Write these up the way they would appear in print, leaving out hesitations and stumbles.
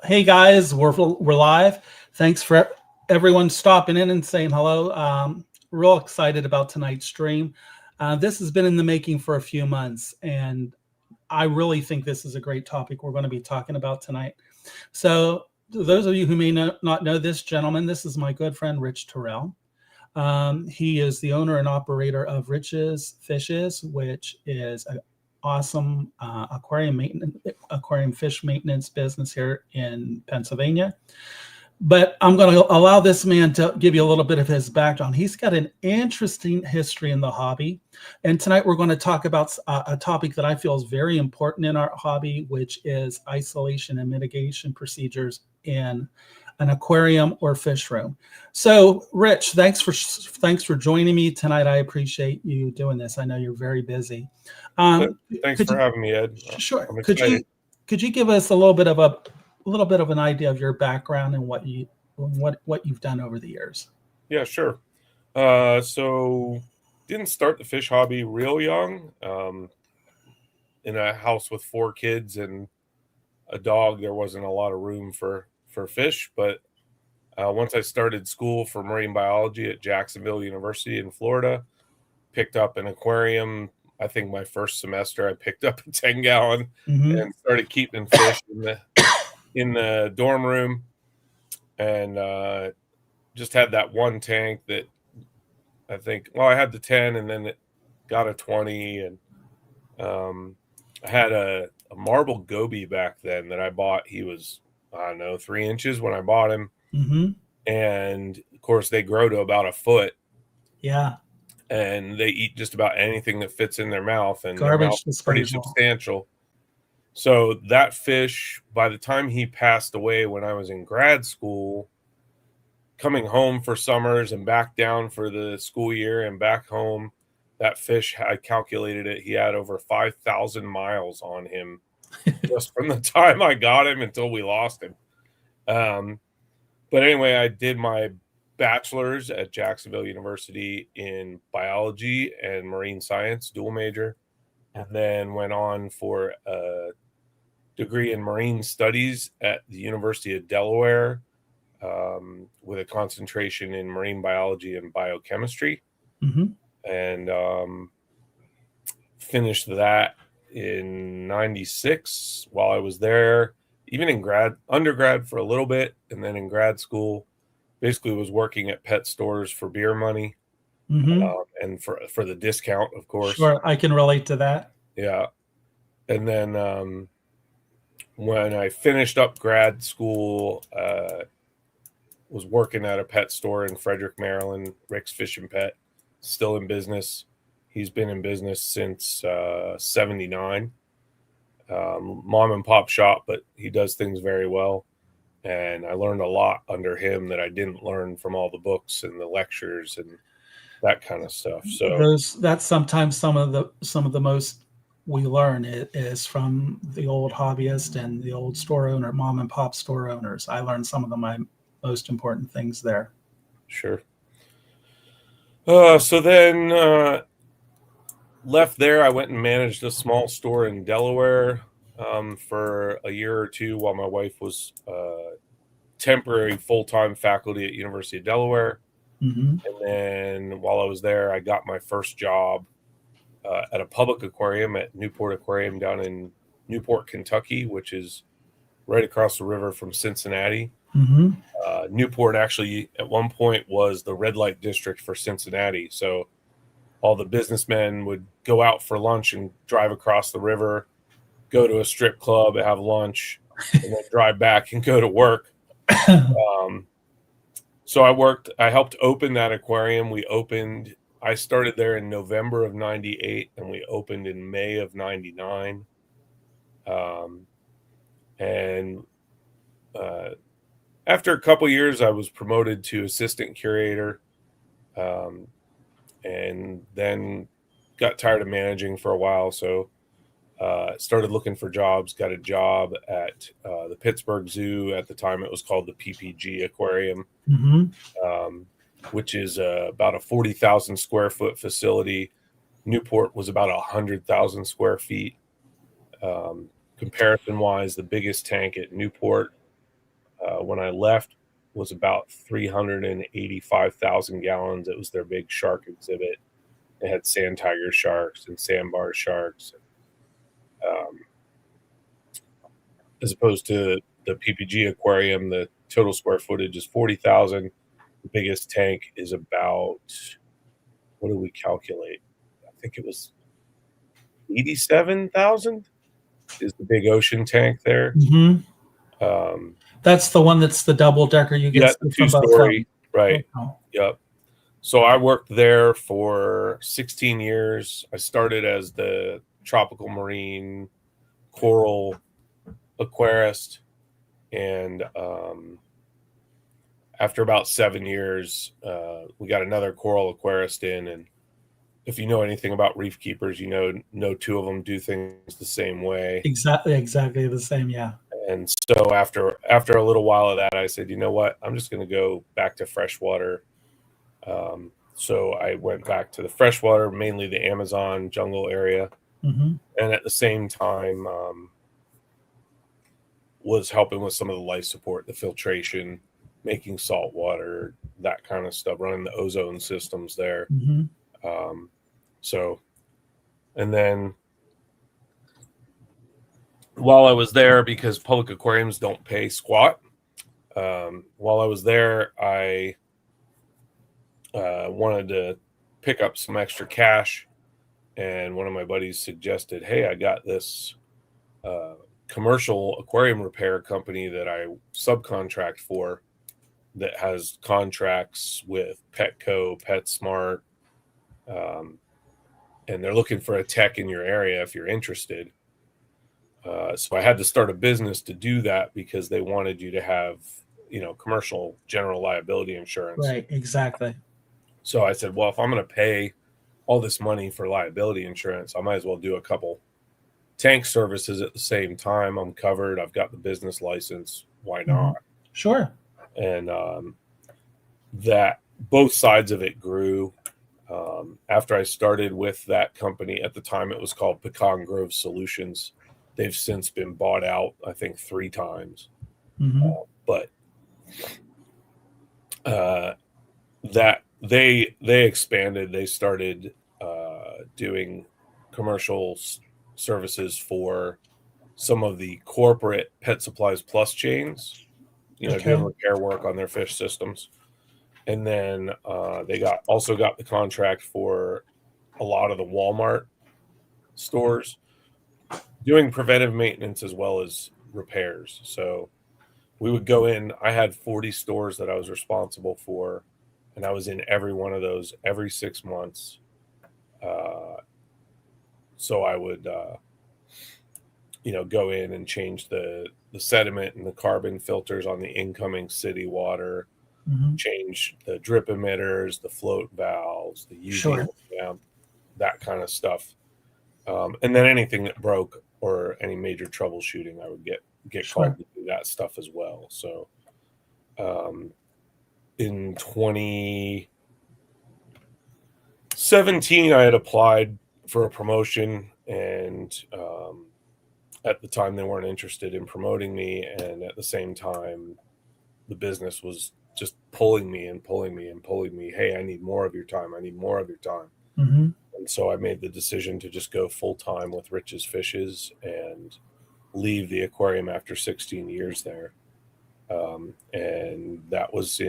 Hey guys, we're live. Thanks for everyone stopping in and saying hello. Real excited about tonight's stream. This has been in the making for a few months, and I really think this is a great topic we're going to be talking about tonight. So, those of you who may not know this gentleman, this is my good friend Rich Terrell. He is the owner and operator of Rich's Fishes, which is an awesome aquarium fish maintenance business here in Pennsylvania. But I'm going to allow this man to give you a little bit of his background. He's got an interesting history in the hobby. And tonight we're going to talk about a topic that I feel is very important in our hobby, which is isolation and mitigation procedures in an aquarium or fish room. So, Rich, thanks for joining me tonight. I appreciate you doing this. I know you're very busy. Thanks for having me, Ed. Sure. Could you give us a little bit of an idea of your background and what you've done over the years? Yeah, sure. So didn't start the fish hobby real young. In a house with 4 kids and a dog, there wasn't a lot of room for fish. But once I started school for marine biology at Jacksonville University in Florida, picked up an aquarium. I think my first semester I picked up a 10-gallon and started keeping fish in the dorm room, and just had that one tank that I think, I had the 10 and then it got a 20, and I had a marble goby back then that I bought. He was, 3 inches when I bought him. And of course they grow to about a foot. Yeah. And they eat just about anything that fits in their mouth, and garbage their mouth is pretty substantial. So that fish, by the time he passed away when I was in grad school, coming home for summers and back down for the school year and back home, that fish, I calculated it, he had over 5,000 miles on him just from the time I got him until we lost him. But anyway, I did my bachelor's at Jacksonville University in biology and marine science, dual major, and then went on for a degree in marine studies at the University of Delaware, with a concentration in marine biology and biochemistry, and finished that in '96 while I was there, even in undergrad for a little bit, and then in grad school basically was working at pet stores for beer money, and for the discount, of course. Sure, I can relate to that. Yeah. And then when I finished up grad school, was working at a pet store in Frederick, Maryland, Rick's Fish and Pet, still in business. He's been in business since 79. Mom and pop shop, but he does things very well. And I learned a lot under him that I didn't learn from all the books and the lectures and that kind of stuff. So that's sometimes some of the most we learn is from the old hobbyist and the old store owner, mom and pop store owners. I learned some of my most important things there. Sure. So then left there. I went and managed a small store in Delaware for a year or two while my wife was temporary full-time faculty at University of Delaware. And then while I was there, I got my first job at a public aquarium at Newport Aquarium down in Newport, Kentucky, which is right across the river from Cincinnati. Newport actually at one point was the red light district for Cincinnati. So all the businessmen would go out for lunch and drive across the river, go to a strip club, have lunch, and then drive back and go to work. So I helped open that aquarium. I started there in November of 98 and we opened in May of 99. After a couple years, I was promoted to assistant curator, and then got tired of managing for a while, so started looking for jobs. Got a job at the Pittsburgh Zoo. At the time, it was called the PPG Aquarium, which is about a 40,000 square foot facility. Newport was about 100,000 square feet. Comparison-wise, the biggest tank at Newport when I left was about 385,000 gallons. It was their big shark exhibit. They had sand tiger sharks and sandbar sharks. As opposed to the PPG Aquarium, the total square footage is 40,000. The biggest tank is about, what do we calculate? I think it was 87,000 is the big ocean tank there. That's the one that's the double decker you get the from both two-story, right? Oh. Yep. So I worked there for 16 years. I started as the tropical marine coral aquarist, and after about 7 years, we got another coral aquarist in. And if you know anything about reef keepers, you know two of them do things the same way. Exactly the same, yeah. And so after a little while of that, I said, you know what, I'm just going to go back to freshwater. So I went back to the freshwater, mainly the Amazon jungle area, and at the same time was helping with some of the life support, the filtration, making salt water, that kind of stuff, running the ozone systems there. And then while I was there, because public aquariums don't pay squat, while I was there, I wanted to pick up some extra cash, and one of my buddies suggested, hey, I got this commercial aquarium repair company that I subcontract for that has contracts with Petco, PetSmart, and they're looking for a tech in your area if you're interested. So I had to start a business to do that because they wanted you to have, commercial general liability insurance. Right, exactly. So I said, well, if I'm going to pay all this money for liability insurance, I might as well do a couple tank services at the same time. I'm covered. I've got the business license. Why not? Sure. And that both sides of it grew. After I started with that company, at the time it was called Pecan Grove Solutions. They've since been bought out, I think, 3 times. But that they expanded. They started doing commercial services for some of the corporate Pet Supplies Plus chains, doing repair work on their fish systems. And then they also got the contract for a lot of the Walmart stores, doing preventive maintenance as well as repairs. So we would go in. I had 40 stores that I was responsible for, and I was in every one of those every 6 months. So I would, go in and change the sediment and the carbon filters on the incoming city water, change the drip emitters, the float valves, the UV lamp, that kind of stuff. And then anything that broke or any major troubleshooting, I would get called to do that stuff as well. So in 2017, I had applied for a promotion, and at the time they weren't interested in promoting me, and at the same time the business was just pulling me. Hey, I need more of your time. And so I made the decision to just go full-time with Rich's Fishes and leave the aquarium after 16 years there. And that was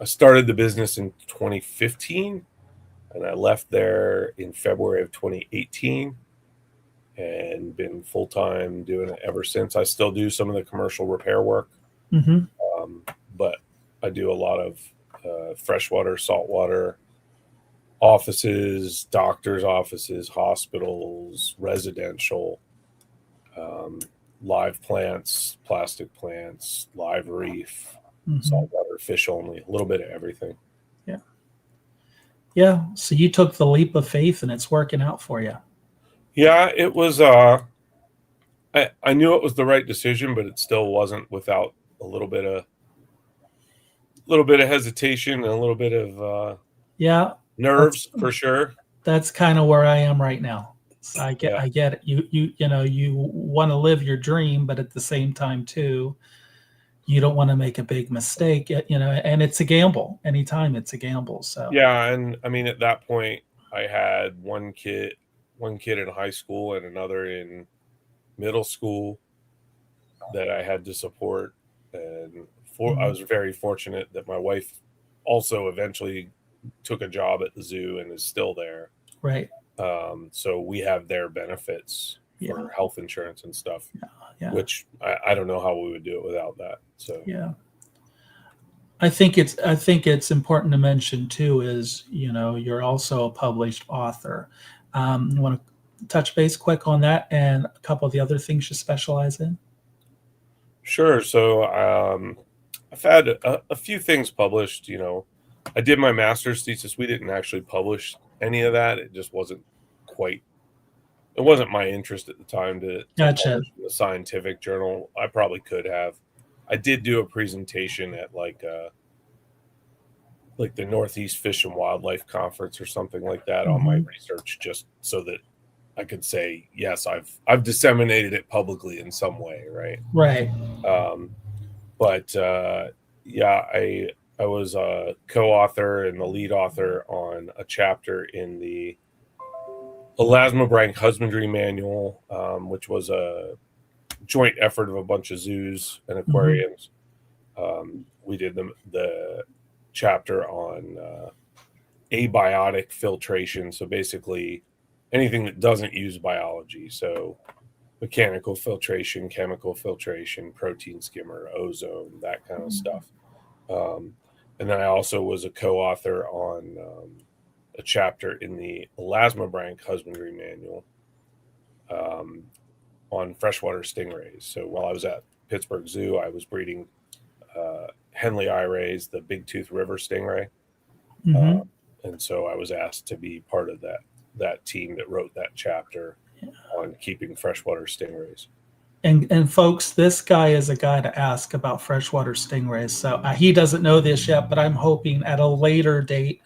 I started the business in 2015, and I left there in February of 2018, and been full-time doing it ever since. I still do some of the commercial repair work, but I do a lot of freshwater, saltwater offices, doctors' offices, hospitals, residential, live plants, plastic plants, live reef, saltwater, fish only, a little bit of everything. Yeah. Yeah. So you took the leap of faith and it's working out for you. Yeah, it was. I knew it was the right decision, but it still wasn't without a little bit of hesitation and a little bit of Yeah. nerves for sure. That's kind of where I am right now. So Yeah, I get it. You want to live your dream, but at the same time too, you don't want to make a big mistake, and it's a gamble. Anytime it's a gamble. So yeah, and I mean at that point, I had one kid in high school and another in middle school that I had to support, and I was very fortunate that my wife also eventually took a job at the zoo and is still there. right. So we have their benefits for health insurance and stuff, which I don't know how we would do it without that. So yeah. I think it's important to mention too is you're also a published author. You want to touch base quick on that and a couple of the other things you specialize in? sure. So I've had a few things published. I did my master's thesis. We didn't actually publish any of that. It just wasn't quite. It wasn't my interest at the time to Gotcha. publish in a scientific journal. I probably could have. I did do a presentation at like the Northeast Fish and Wildlife Conference or something like that on my research, just so that I could say yes, I've disseminated it publicly in some way, right? Right. But yeah, I was a co-author and the lead author on a chapter in the Elasmobranch Husbandry Manual, which was a joint effort of a bunch of zoos and aquariums. We did the chapter on abiotic filtration, so basically anything that doesn't use biology, so mechanical filtration, chemical filtration, protein skimmer, ozone, that kind of stuff. And then I also was a co-author on a chapter in the Elasmobranch Husbandry Manual on freshwater stingrays. So while I was at Pittsburgh Zoo, I was breeding Henley eye rays, the big tooth river stingray. And so I was asked to be part of that team that wrote that chapter on keeping freshwater stingrays. And folks, this guy is a guy to ask about freshwater stingrays. So he doesn't know this yet, but I'm hoping at a later date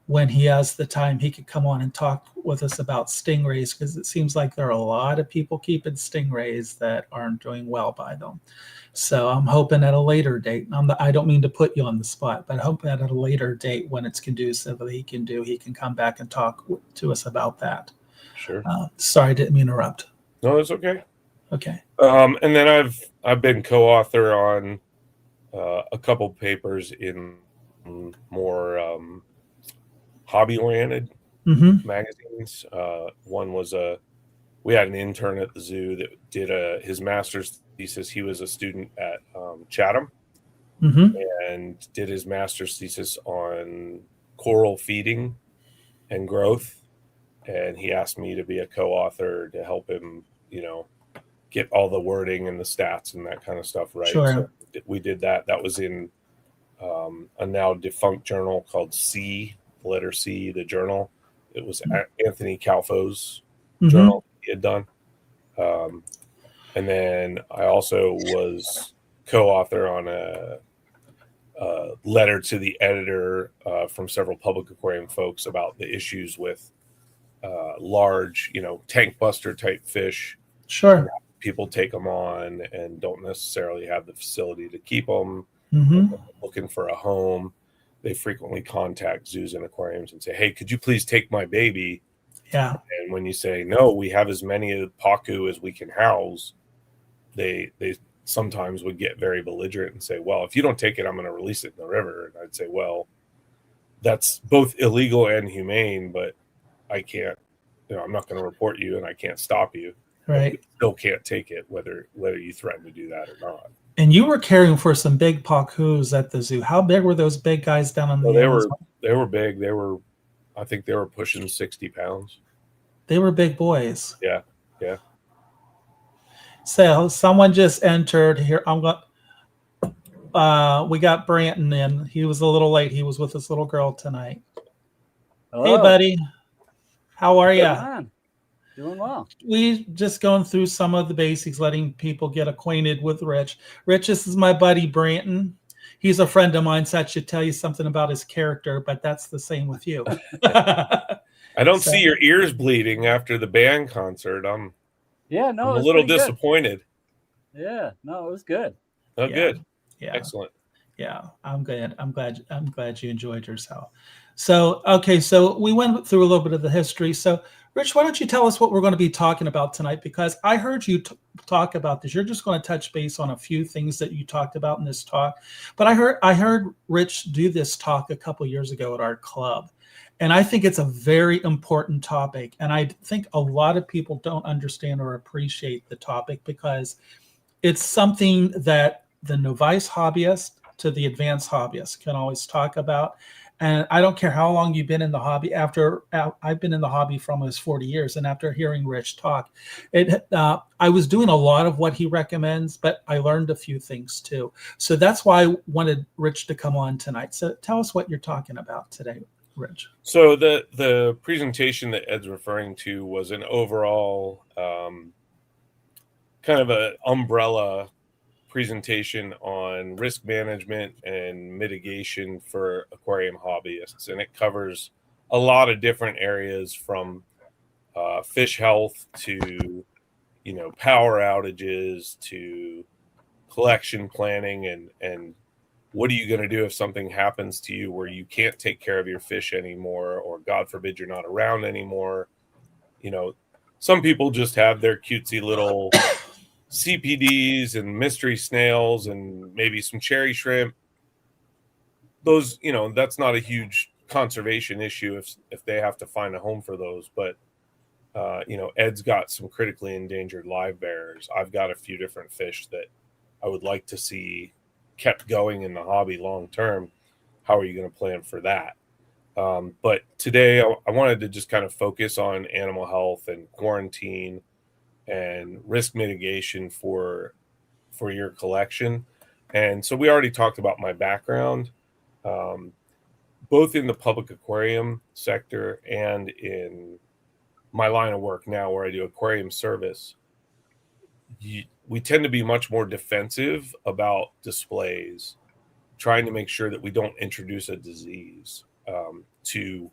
when he has the time, he could come on and talk with us about stingrays, because it seems like there are a lot of people keeping stingrays that aren't doing well by them. So I'm hoping at a later date, I don't mean to put you on the spot, but I hope that at a later date when it's conducive that he can come back and talk to us about that. Sure. Sorry, I didn't mean to interrupt. No, that's okay. Okay. And then I've been co-author on a couple papers in more hobby-oriented magazines. One was we had an intern at the zoo that did his master's thesis. He was a student at Chatham and did his master's thesis on coral feeding and growth. And he asked me to be a co-author to help him, get all the wording and the stats and that kind of stuff right. Sure. So we did that. That was in a now defunct journal called C, the letter C, the journal. It was Anthony Calfo's journal he had done. And then I also was co-author on a letter to the editor from several public aquarium folks about the issues with large, tank buster type fish. Sure. People take them on and don't necessarily have the facility to keep them. Looking for a home. They frequently contact zoos and aquariums and say, "Hey, could you please take my baby?" Yeah. And when you say, "No, we have as many pacu as we can house," they sometimes would get very belligerent and say, "Well, if you don't take it, I'm going to release it in the river." And I'd say, "Well, that's both illegal and humane, but I can't, I'm not going to report you and I can't stop you. Right. You still can't take it, whether you threaten to do that or not." And you were caring for some big pacus at the zoo. How big were those big guys down on the Amazon? They were big. I think they were pushing 60 pounds. They were big boys. Yeah. So someone just entered here. We got Branton in. He was a little late. He was with his little girl tonight. Hey, Hello. buddy. How are What's you? going on? Doing well. We just going through some of the basics, letting people get acquainted with Rich. Rich, this is my buddy Branton. He's a friend of mine, so I should tell you something about his character, but that's the same with you. I don't So, see your ears bleeding after the band concert. I'm Yeah, no, I'm it a was little pretty good. disappointed. Yeah, no, it was good. Oh, yeah, good, yeah, excellent. yeah. I'm good. I'm glad you enjoyed yourself. So, okay, so we went through a little bit of the history. So, Rich, why don't you tell us what we're going to be talking about tonight? Because I heard you talk about this. You're just going to touch base on a few things that you talked about in this talk. But I heard Rich do this talk a couple years ago at our club. And I think it's a very important topic. And I think a lot of people don't understand or appreciate the topic because it's something that the novice hobbyist to the advanced hobbyist can always talk about. And I don't care how long you've been in the hobby. After I've been in the hobby for almost 40 years, and after hearing Rich talk, I was doing a lot of what he recommends, but I learned a few things too. So that's why I wanted Rich to come on tonight. So tell us what you're talking about today, Rich. So the presentation that Ed's referring to was an overall kind of an umbrella presentation on risk management and mitigation for aquarium hobbyists, and it covers a lot of different areas from fish health to power outages to collection planning and what are you going to do if something happens to you where you can't take care of your fish anymore, or God forbid you're not around anymore. you know some people just have their cutesy little CPDs and mystery snails and maybe some cherry shrimp. Those, that's not a huge conservation issue if they have to find a home for those. But Ed's got some critically endangered live bears. I've got a few different fish that I would like to see kept going in the hobby long term. How are you going to plan for that? But today I wanted to just kind of focus on animal health and quarantine and risk mitigation for your collection. And so we already talked about my background, um, both in the public aquarium sector and in my line of work now, where I do aquarium service. We tend to be much more defensive about displays, trying to make sure that we don't introduce a disease to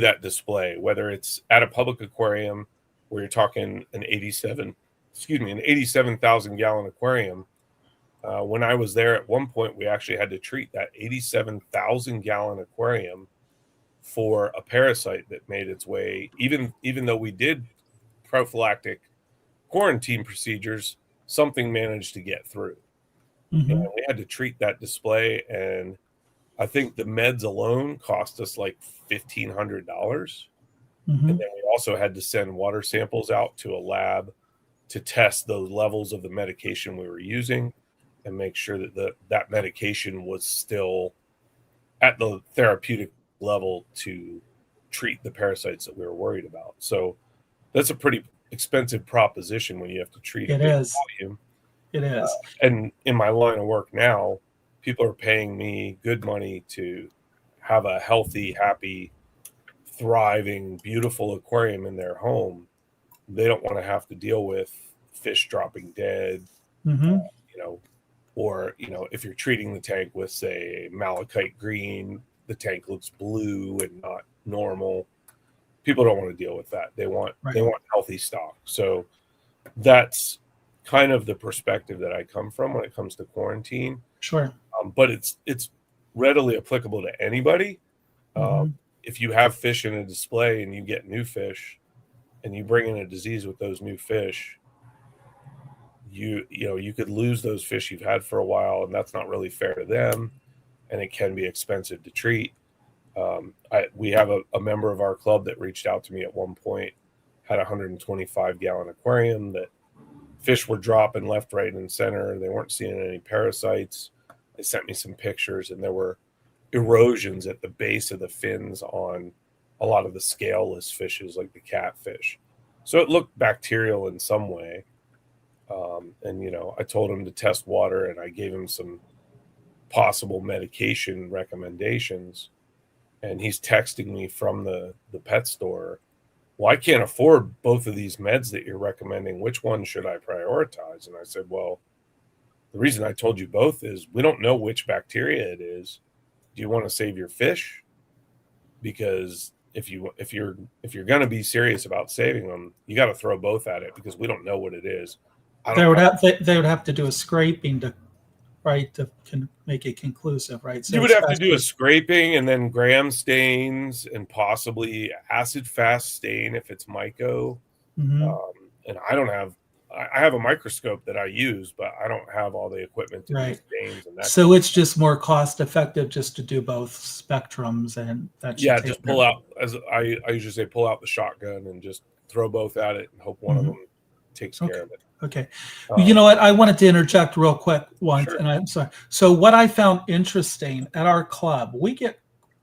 that display, whether it's at a public aquarium where you're talking an 87,000 gallon aquarium. When I was there at one point, we actually had to treat that 87,000 gallon aquarium for a parasite that made its way. Even though we did prophylactic quarantine procedures, something managed to get through. And Mm-hmm. we had to treat that display. And I think the meds alone cost us like $1,500. Mm-hmm. And then we also had to send water samples out to a lab to test the levels of the medication we were using and make sure that that medication was still at the therapeutic level to treat the parasites that we were worried about. So that's a pretty expensive proposition when you have to treat a It big is. volume. It is. And in my line of work now, people are paying me good money to have a healthy, happy, thriving, beautiful aquarium in their home. They don't want to have to deal with fish dropping dead, Mm-hmm. you know, or if you're treating the tank with, say, malachite green, the tank looks blue and not normal. People don't want to deal with that. They want Right. healthy stock. So that's kind of the perspective that I come from when it comes to quarantine. Sure. But it's readily applicable to anybody. Mm-hmm. If you have fish in a display and you get new fish and you bring in a disease with those new fish, you could lose those fish you've had for a while, and that's not really fair to them, and it can be expensive to treat. We have a member of our club that reached out to me at one point, had a 125 gallon aquarium that fish were dropping left, right, and center. They weren't seeing any parasites. They sent me some pictures, and there were erosions at the base of the fins on a lot of the scaleless fishes like the catfish. So it looked bacterial in some way. And I told him to test water, and I gave him some possible medication recommendations. and he's texting me from the pet store. Well, I can't afford both of these meds that you're recommending. Which one should I prioritize? And I said, well, the reason I told you both is we don't know which bacteria it is. Do you want to save your fish? Because if you're going to be serious about saving them, you got to throw both at it, because we don't know what it is. They would have to do a scraping to make it conclusive, right? So you would have to do a scraping and then gram stains and possibly acid fast stain if it's myco. And I have a microscope that I use, but I don't have all the equipment to do stains and that. So it's just more cost effective just to do both spectrums, and that's just pull out, as I usually say, pull out the shotgun and just throw both at it and hope one of them takes care of it. Okay. You know what? I wanted to interject real quick once, Sure. and I'm sorry. So what I found interesting at our club, we get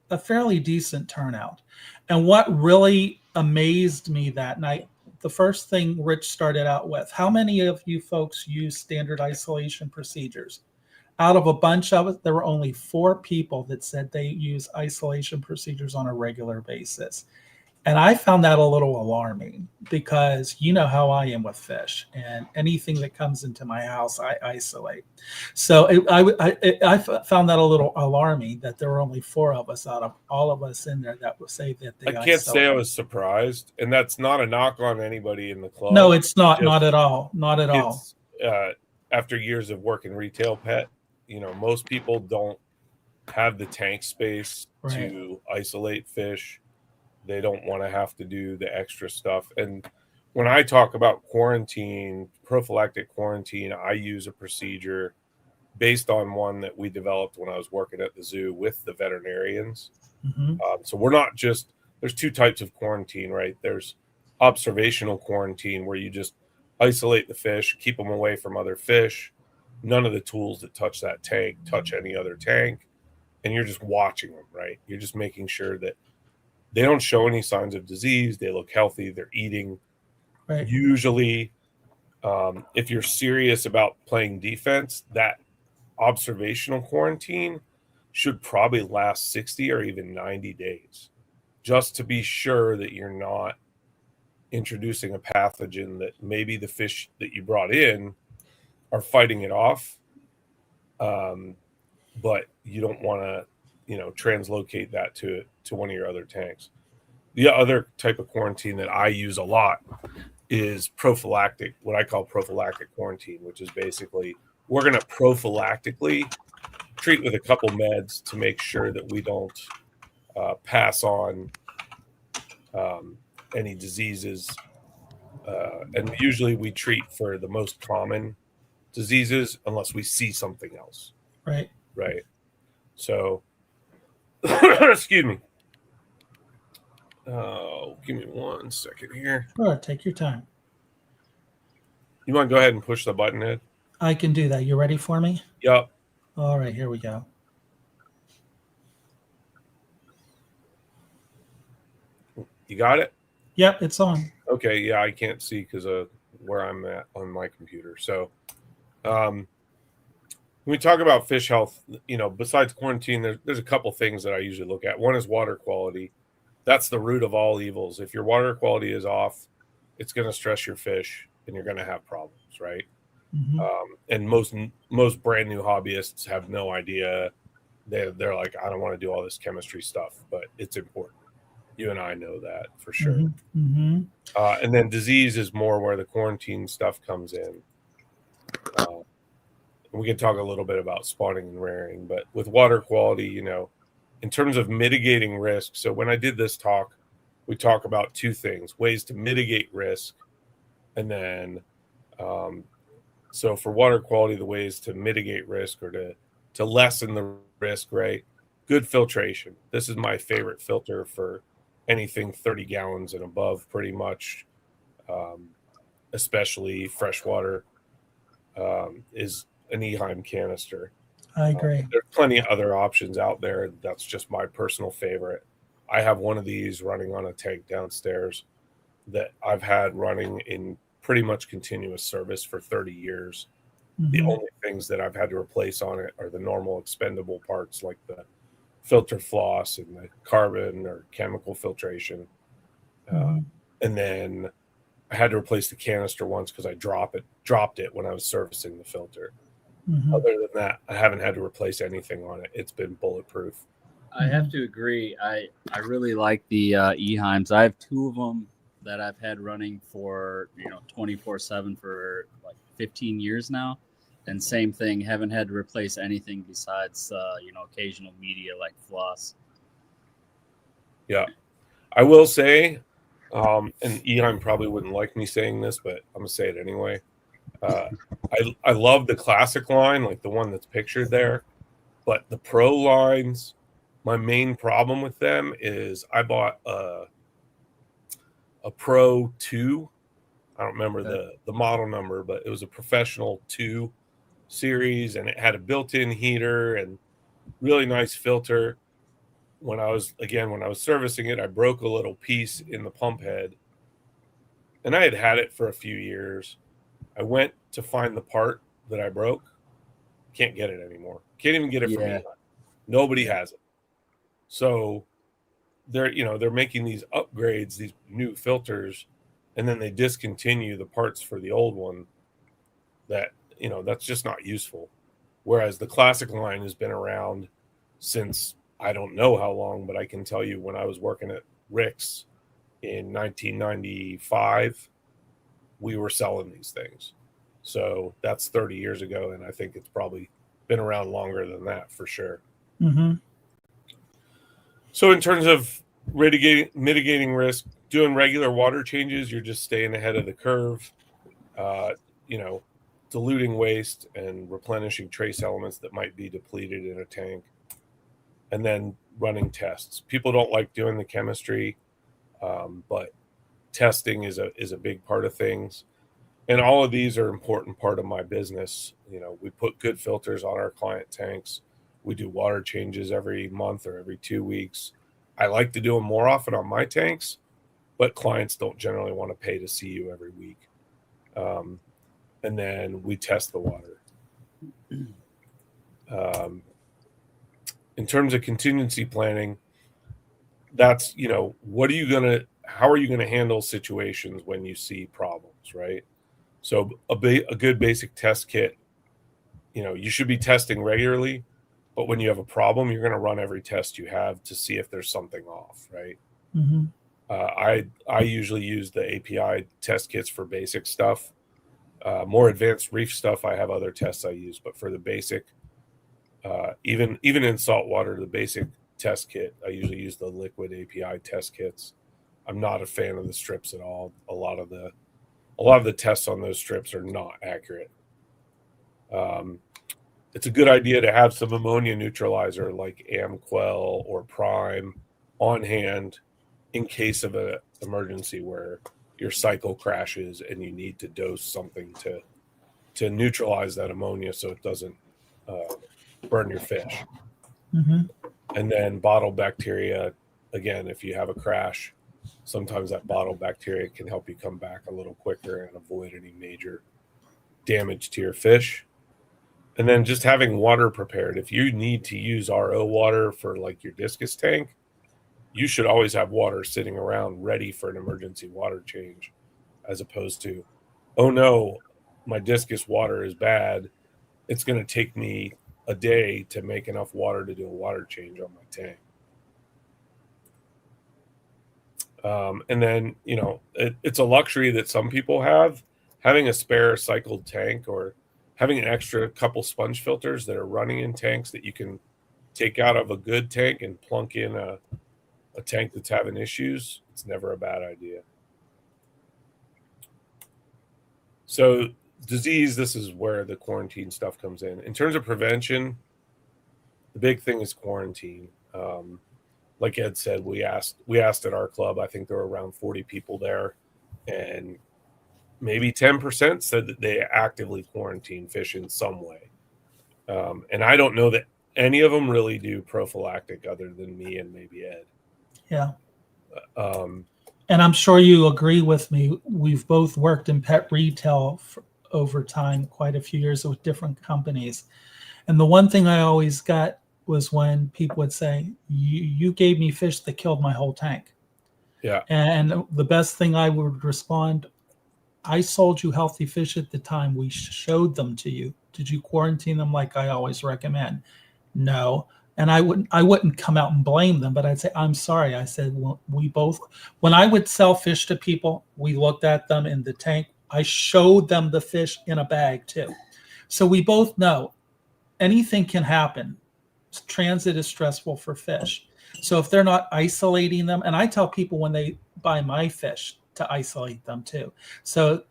a fairly decent turnout. And what really amazed me that night, the first thing Rich started out with, how many of you folks use standard isolation procedures? Out of a bunch of it, there were only 4 people that said they use isolation procedures on a regular basis. And I found that a little alarming, because you know how I am with fish, and anything that comes into my house, I isolate. So I found that a little alarming that there were only 4 of us out of all of us in there that would say that they I can't say I was surprised, and that's not a knock on anybody in the club. No, it's not. Not at all. Not at all. After years of working retail pet, most people don't have the tank space to isolate fish. They don't want to have to do the extra stuff. And when I talk about quarantine, prophylactic quarantine, I use a procedure based on one that we developed when I was working at the zoo with the veterinarians. So we're not just, there's 2 types of quarantine, right? There's observational quarantine, where you just isolate the fish, keep them away from other fish. None of the tools that touch that tank touch any other tank. And you're just watching them, right? You're just making sure that they don't show any signs of disease. They look healthy. They're eating. Usually, if you're serious about playing defense, that observational quarantine should probably last 60 or even 90 days, just to be sure that you're not introducing a pathogen that maybe the fish that you brought in are fighting it off. But you don't want to, translocate that to one of your other tanks. The other type of quarantine that I use a lot is prophylactic, what I call prophylactic quarantine, which is basically we're going to prophylactically treat with a couple meds to make sure that we don't pass on any diseases. And usually we treat for the most common diseases unless we see something else. Right. So, excuse me. Oh, give me 1 second here. Sure, take your time. You want to go ahead and push the button, Ed? I can do that. You ready for me? Yep. All right, here we go. You got it? Yep, it's on. Okay, yeah, I can't see because of where I'm at on my computer. So, when we talk about fish health, besides quarantine, there's a couple things that I usually look at. One is water quality. That's the root of all evils. If your water quality is off, it's going to stress your fish, and you're going to have problems, right? And most brand new hobbyists have no idea. They're like, I don't want to do all this chemistry stuff, but it's important. You and I know that for sure. And then disease is more where the quarantine stuff comes in. We can talk a little bit about spawning and rearing, but with water quality, in terms of mitigating risk. So when I did this talk, we talk about 2 things: ways to mitigate risk, and then so for water quality, the ways to mitigate risk or to lessen the risk, right? Good filtration. This is my favorite filter for anything 30 gallons and above, pretty much, especially freshwater, is an Eheim canister. I agree. There's plenty of other options out there. That's just my personal favorite. I have one of these running on a tank downstairs that I've had running in pretty much continuous service for 30 years. The only things that I've had to replace on it are the normal expendable parts, like the filter floss and the carbon or chemical filtration. And then I had to replace the canister once because I dropped it when I was servicing the filter. Other than that, I haven't had to replace anything on it. It's been bulletproof. I have to agree. I really like the Eheims. I have 2 of them that I've had running for 24/7 for like 15 years now, and same thing. Haven't had to replace anything besides occasional media like floss. Yeah, I will say, and Eheim probably wouldn't like me saying this, but I'm gonna say it anyway. I love the classic line, like the one that's pictured there, but the pro lines, my main problem with them is I bought a Pro 2. I don't remember the model number, but it was a professional 2 series, and it had a built-in heater and really nice filter. When I was servicing it, I broke a little piece in the pump head, and I had it for a few years. I went to find the part that I broke. Can't get it anymore. Can't even get it from me. Nobody has it. So they're making these upgrades, these new filters, and then they discontinue the parts for the old one. That's just not useful. Whereas the classic line has been around since I don't know how long, but I can tell you when I was working at Rick's in 1995, we were selling these things. So that's 30 years ago, and I think it's probably been around longer than that for sure. So in terms of mitigating risk, doing regular water changes, you're just staying ahead of the curve, diluting waste and replenishing trace elements that might be depleted in a tank, and then running tests. People don't like doing the chemistry, but testing is a big part of things. And all of these are an important part of my business. We put good filters on our client tanks. We do water changes every month or every 2 weeks. I like to do them more often on my tanks, but clients don't generally want to pay to see you every week. And then we test the water. In terms of contingency planning, that's, how are you going to handle situations when you see problems, right? So a good basic test kit, you should be testing regularly, but when you have a problem, you're going to run every test you have to see if there's something off, right? I usually use the API test kits for basic stuff. More advanced reef stuff, I have other tests I use, but for the basic, even in saltwater, the basic test kit, I usually use the liquid API test kits. I'm not a fan of the strips at all. A lot of the tests on those strips are not accurate. It's a good idea to have some ammonia neutralizer like Amquel or Prime on hand in case of an emergency where your cycle crashes and you need to dose something to neutralize that ammonia so it doesn't burn your fish. And then bottle bacteria, again, if you have a crash, sometimes that bottle bacteria can help you come back a little quicker and avoid any major damage to your fish. And then just having water prepared. If you need to use RO water for like your discus tank, you should always have water sitting around ready for an emergency water change, as opposed to, oh no, my discus water is bad. It's going to take me a day to make enough water to do a water change on my tank. And then, it's a luxury that some people have, having a spare cycled tank or having an extra couple sponge filters that are running in tanks that you can take out of a good tank and plunk in a tank that's having issues. It's never a bad idea. So disease, this is where the quarantine stuff comes in. In terms of prevention, the big thing is quarantine. Like Ed said, we asked at our club, I think there were around 40 people there, and maybe 10% said that they actively quarantine fish in some way. And I don't know that any of them really do prophylactic other than me and maybe Ed. Yeah. And I'm sure you agree with me. We've both worked in pet retail for over time, quite a few years with different companies. And the one thing I always got was when people would say, you gave me fish that killed my whole tank. Yeah. And the best thing I would respond, I sold you healthy fish at the time we showed them to you. Did you quarantine them like I always recommend? No. And I wouldn't come out and blame them, but I'd say, I'm sorry. I said, well, when I would sell fish to people, we looked at them in the tank. I showed them the fish in a bag too. So we both know anything can happen. Transit is stressful for fish. So if they're not isolating them, and I tell people when they buy my fish to isolate them too. So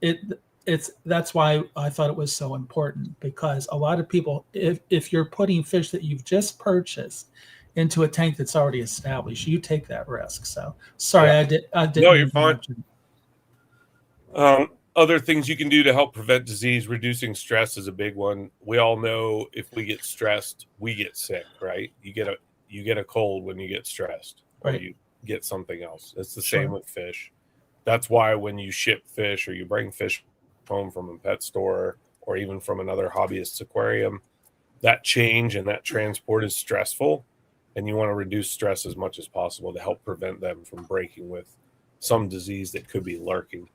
that's why I thought it was so important, because a lot of people, if you're putting fish that you've just purchased into a tank that's already established, you take that risk. So sorry, Yeah. I didn't. No, you're fine. Other things you can do to help prevent disease, reducing stress is a big one. We all know if we get stressed, we get sick, right? You get a cold when you get stressed, or Right. you get something else. It's the Sure. same with fish. That's why when you ship fish or you bring fish home from a pet store or even from another hobbyist's aquarium, that change and that transport is stressful, and you want to reduce stress as much as possible to help prevent them from breaking with some disease that could be lurking.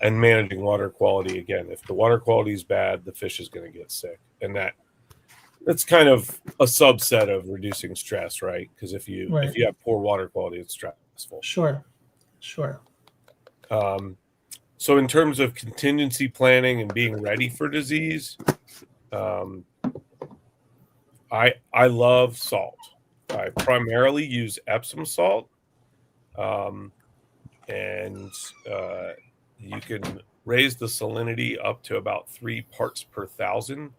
And managing water quality, again, if the water quality is bad, the fish is going to get sick, and that's kind of a subset of reducing stress, right? Because if you have poor water quality, it's stressful. Sure. So in terms of contingency planning and being ready for disease, I love salt. I primarily use Epsom salt, and you can raise the salinity up to about 3 parts per thousand.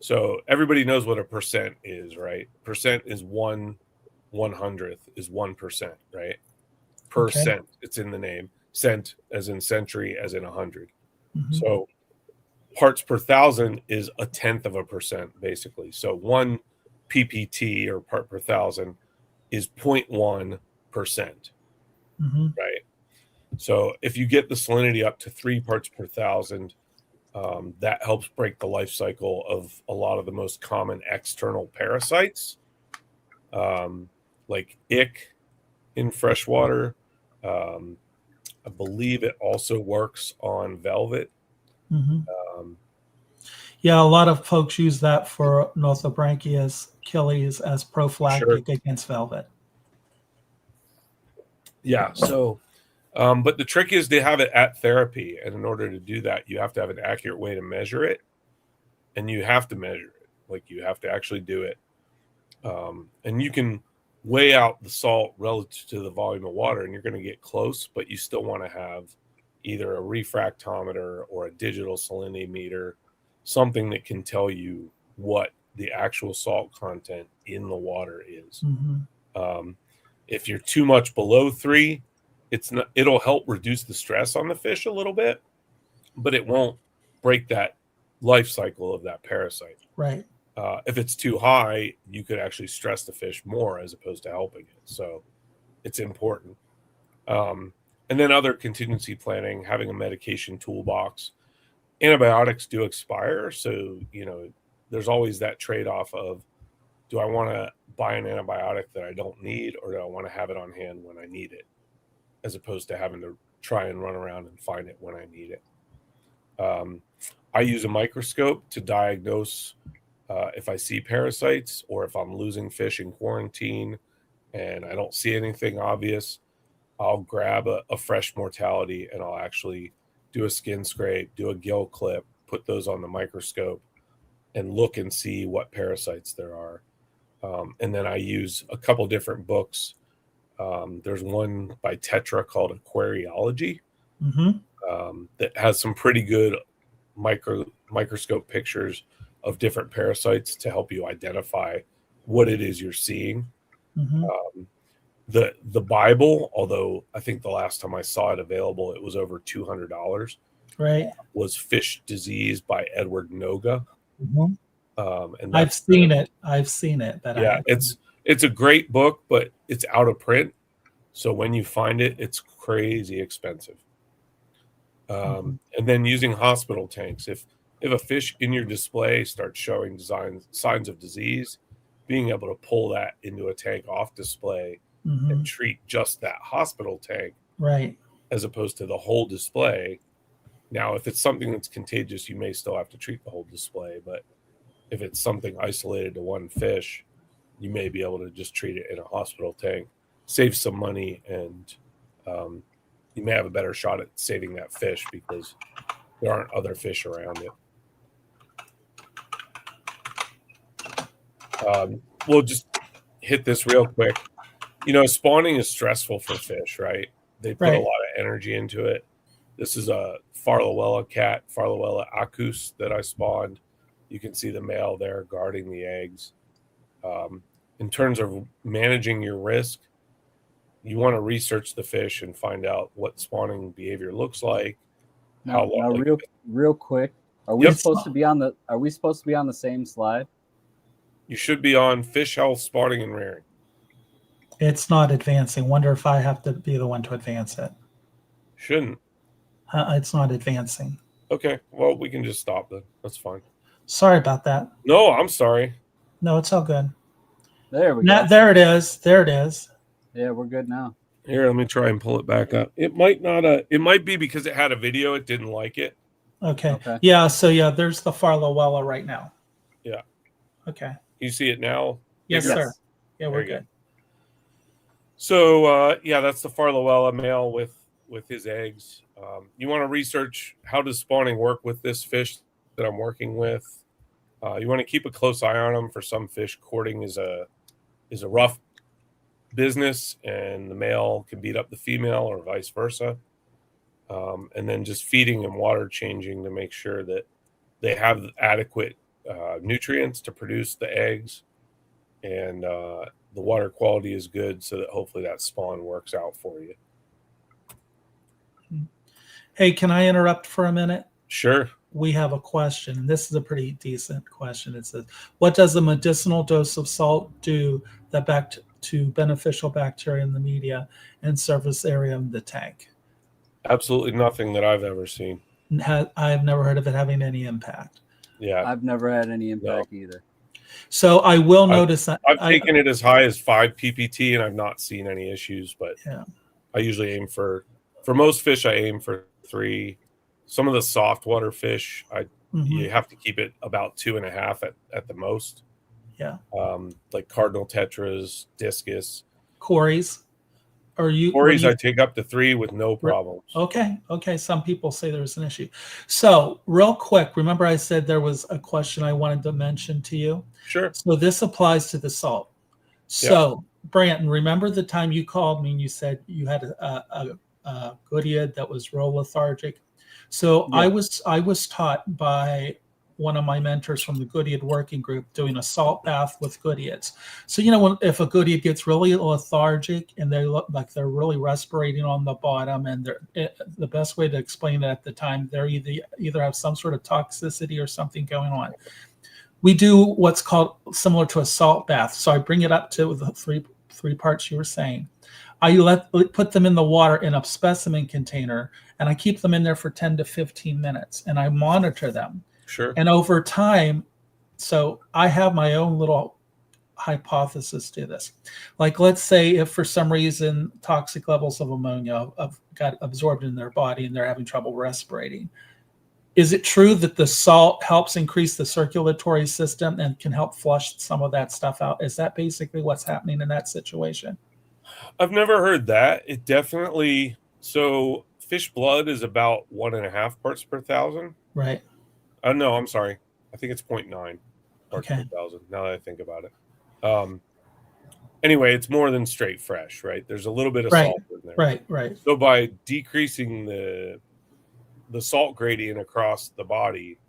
So everybody knows what a percent is, right? Percent is 1/100th is 1%, right? Percent, it's in the name. Cent as in century, as in 100. Mm-hmm. So parts per thousand is 0.1%, basically. So 1 ppt or part per thousand is 0.1%, Mm-hmm. right? So if you get the salinity up to 3 parts per thousand, that helps break the life cycle of a lot of the most common external parasites, like ick in freshwater. I believe it also works on velvet. Mm-hmm. Yeah, a lot of folks use that for Nothobranchius Achilles as prophylactic against velvet. Yeah, so but the trick is to have it at therapy, and in order to do that, you have to have an accurate way to measure it, and you have to measure it, like you have to actually do it, and you can weigh out the salt relative to the volume of water, and you're going to get close, but you still want to have either a refractometer or a digital salinity meter, something that can tell you what the actual salt content in the water is. Mm-hmm. If you're too much below 3, it'll help reduce the stress on the fish a little bit, but it won't break that life cycle of that parasite. Right. If it's too high, you could actually stress the fish more as opposed to helping it. So it's important. And then other contingency planning, having a medication toolbox. Antibiotics do expire. So, there's always that trade-off of, do I want to buy an antibiotic that I don't need, or do I want to have it on hand when I need it, as opposed to having to try and run around and find it when I need it. I use a microscope to diagnose if I see parasites, or if I'm losing fish in quarantine and I don't see anything obvious. I'll grab a fresh mortality, and I'll actually do a skin scrape, do a gill clip, put those on the microscope, and look and see what parasites there are. And then I use a couple different books. There's one by Tetra called Aquariology, that has some pretty good microscope pictures of different parasites to help you identify what it is you're seeing. The Bible, although I think the last time I saw it available, it was over $200. Right. Was Fish Disease by Edward Noga. And I've seen it. Yeah, it's a great book, but it's out of print. So when you find it, it's crazy expensive. And then using hospital tanks. If a fish in your display starts showing signs of disease, being able to pull that into a tank off display and treat just that hospital tank, right, as opposed to the whole display. Now, if it's something that's contagious, you may still have to treat the whole display, but if it's something isolated to one fish, you may be able to just treat it in a hospital tank, save some money, and you may have a better shot at saving that fish because there aren't other fish around it. We'll just hit this real quick. Spawning is stressful for fish, right? They put a lot of energy into it. This is a Farlowella cat, Farlowella acus, that I spawned. You can see the male there guarding the eggs. In terms of managing your risk, you want to research the fish and find out what spawning behavior looks like. Now, real quick, are we supposed to be on the same slide? You should be on fish health, spawning, and rearing. It's not advancing. Wonder if I have to be the one to advance it. Shouldn't. It's not advancing. Okay, well, we can just stop then. That's fine. Sorry about that. No, I'm sorry. No, it's all good. There we go. There it is. There it is. Yeah, we're good now. Here, let me try and pull it back up. It might not. It might be because it had a video. It didn't like it. Okay. Yeah. So there's the Farlowella right now. Yeah. Okay. You see it now? Yes, sir. Yeah, we're good. So that's the Farlowella male with his eggs. You want to research how does spawning work with this fish that I'm working with. You want to keep a close eye on them. For some fish, courting is a rough business, and the male can beat up the female or vice versa. And then just feeding and water changing to make sure that they have adequate nutrients to produce the eggs, and the water quality is good, so that hopefully that spawn works out for you. Hey, can I interrupt for a minute? Sure. We have a question. This is a pretty decent question. It says, what does a medicinal dose of salt do to beneficial bacteria in the media and surface area of the tank? Absolutely nothing that I've ever seen. I've never heard of it having any impact. Yeah. I've never had any impact either. So I will notice that I've taken it as high as 5 PPT and I've not seen any issues, but I usually aim for most fish, I aim for 3. Some of the soft water fish, you have to keep it about 2.5 at the most. Yeah. Like cardinal tetras, discus. Cories. Cories I take up to 3 with no problems. Okay. Some people say there's an issue. So real quick, remember I said there was a question I wanted to mention to you? Sure. So this applies to the salt. So Branton, remember the time you called me and you said you had a goodiad that was real lethargic? So I was taught by one of my mentors from the goodiad working group doing a salt bath with goodiads. So if a goodiad gets really lethargic and they look like they're really respirating on the bottom, and the best way to explain it at the time, they're either have some sort of toxicity or something going on. We do what's called similar to a salt bath. So I bring it up to the three parts you were saying. I put them in the water in a specimen container, and I keep them in there for 10 to 15 minutes, and I monitor them. Sure. And over time, so I have my own little hypothesis to this. Like, let's say if for some reason toxic levels of ammonia got absorbed in their body and they're having trouble respirating, is it true that the salt helps increase the circulatory system and can help flush some of that stuff out? Is that basically what's happening in that situation? I've never heard that. It definitely, so fish blood is about 1.5 parts per thousand. Right. No, I'm sorry. I think it's 0.9 parts per thousand, now that I think about it. Anyway, it's more than straight fresh, right? There's a little bit of salt in there. Right. So by decreasing the salt gradient across the body,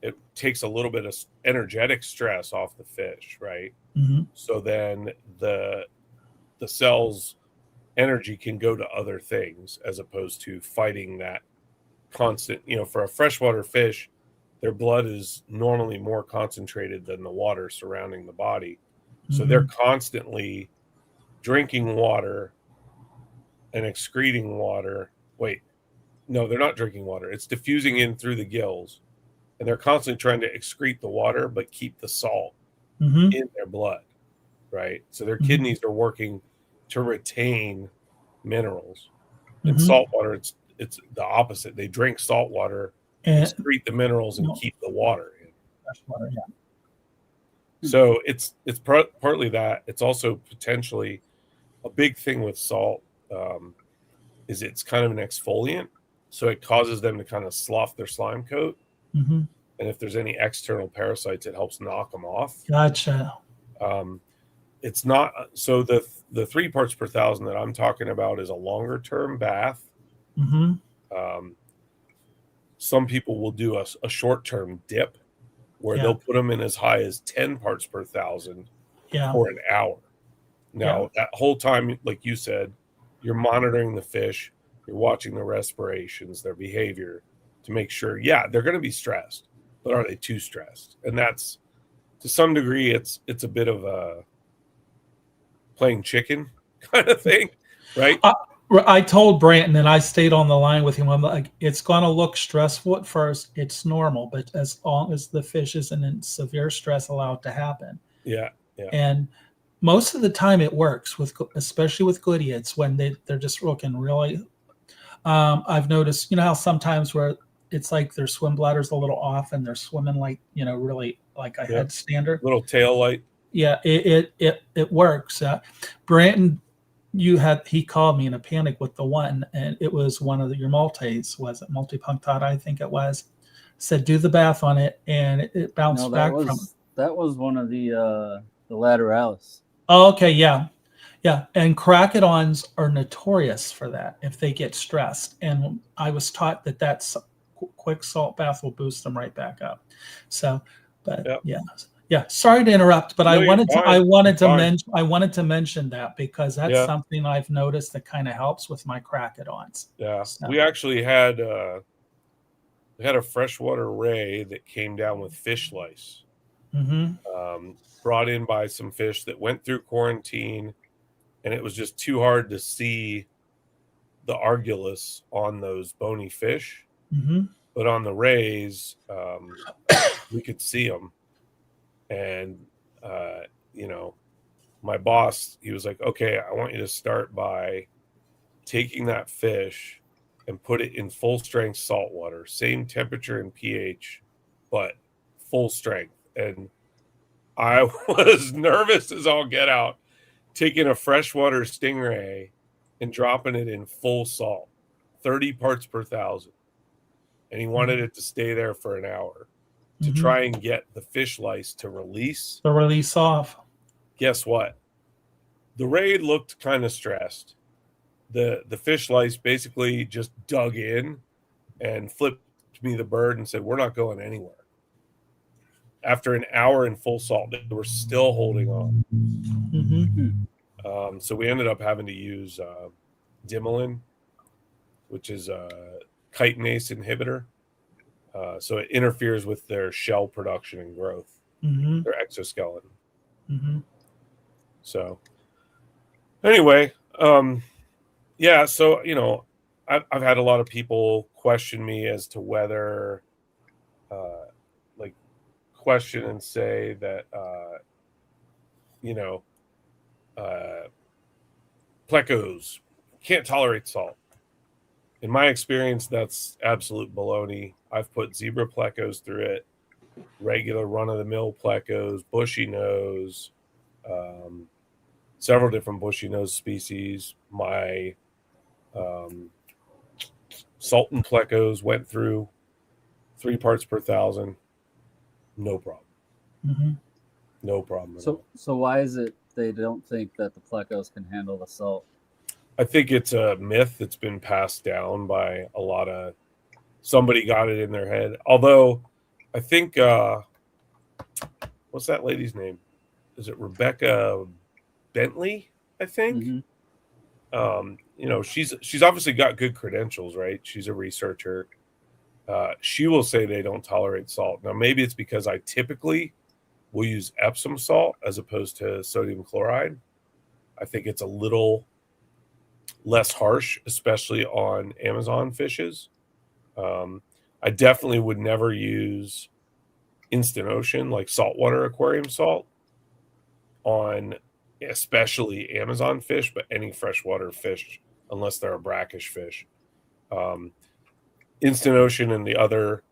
it takes a little bit of energetic stress off the fish, right? Mm-hmm. So then the cell's energy can go to other things as opposed to fighting that constant, for a freshwater fish, their blood is normally more concentrated than the water surrounding the body. So they're constantly drinking water and excreting water. Wait, no, they're not drinking water. It's diffusing in through the gills. And they're constantly trying to excrete the water, but keep the salt in their blood. right? So their Mhm. kidneys are working to retain minerals. In Mhm. salt water, it's the opposite. They drink salt water, And excrete the minerals, and no, keep the water in. freshwater, yeah. So it's partly that. It's also potentially a big thing with salt, is it's kind of an exfoliant, so it causes them to kind of slough their slime coat, Hmm. and if there's any external parasites, it helps knock them off. Gotcha. Um, it's not so the 3 parts per thousand that I'm talking about is a longer term bath. Hmm. Um, some people will do a short term dip where Yeah. they'll put them in as high as 10 parts per thousand Yeah. for an hour. Yeah. Now, that whole time, like you said, you're monitoring the fish, you're watching their respirations, their behavior to make sure, yeah, they're going to be stressed, but are they too stressed? And that's, to some degree, it's a bit of a playing chicken kind of thing, right? I told Branton, and I stayed on the line with him. I'm like, it's going to look stressful at first. It's normal, but as long as the fish isn't in severe stress, allow it to happen. Yeah, yeah, And most of the time, it works with, especially with glidiots when they're just looking really. I've noticed, how sometimes where it's like their swim bladder's a little off and they're swimming like, really like a yeah. headstander. Little tail light. Yeah, it works. Branton, he called me in a panic with the one, and it was one of your multis. Was it multipunctata? I think it was. Said do the bath on it, and it bounced No, back from. that was one of the lateralis. Oh, okay, yeah, yeah. And crocodons are notorious for that if they get stressed. And I was taught that quick salt bath will boost them right back up. So, but Yeah. yeah. Yeah, sorry to interrupt, but No, I you're wanted to fine. You're fine. I wanted to mention that because that's Yeah. something I've noticed that kind of helps with my crocodons. Yeah. So, We actually had a freshwater ray that came down with fish lice, brought in by some fish that went through quarantine, and it was just too hard to see the argillus on those bony fish. But on the rays, we could see them. And, my boss, he was like, okay, I want you to start by taking that fish and put it in full strength salt water, same temperature and pH, but full strength. And I was nervous as all get out, taking a freshwater stingray and dropping it in full salt, 30 parts per thousand. And he wanted it to stay there for an hour to try and get the fish lice to release. the release off. Guess what? The ray looked kind of stressed. The fish lice basically just dug in and flipped me the bird and said, we're not going anywhere. After an hour in full salt, they were still holding on. So we ended up having to use Dimilin, which is a chitinase inhibitor. So it interferes with their shell production and growth, their exoskeleton. So anyway, yeah, so, I've had a lot of people question me as to whether, question and say that, plecos can't tolerate salt. In my experience, that's absolute baloney. I've put zebra plecos through it, regular run-of-the-mill plecos, bushy nose, several different bushy nose species. My Sultan plecos went through 3 parts per thousand. No problem. No problem at all. So why is it they don't think that the plecos can handle the salt? I think it's a myth that's been passed down by a lot of, somebody got it in their head. Although I think, what's that lady's name? Is it Rebecca Bentley? I think. She's obviously got good credentials, right? She's a researcher. She will say they don't tolerate salt. Now, maybe it's because I typically will use Epsom salt as opposed to sodium chloride. I think it's a little less harsh, especially on Amazon fishes. I definitely would never use instant ocean, like saltwater aquarium salt, on especially Amazon fish, but any freshwater fish, unless they're a brackish fish. Instant ocean and the other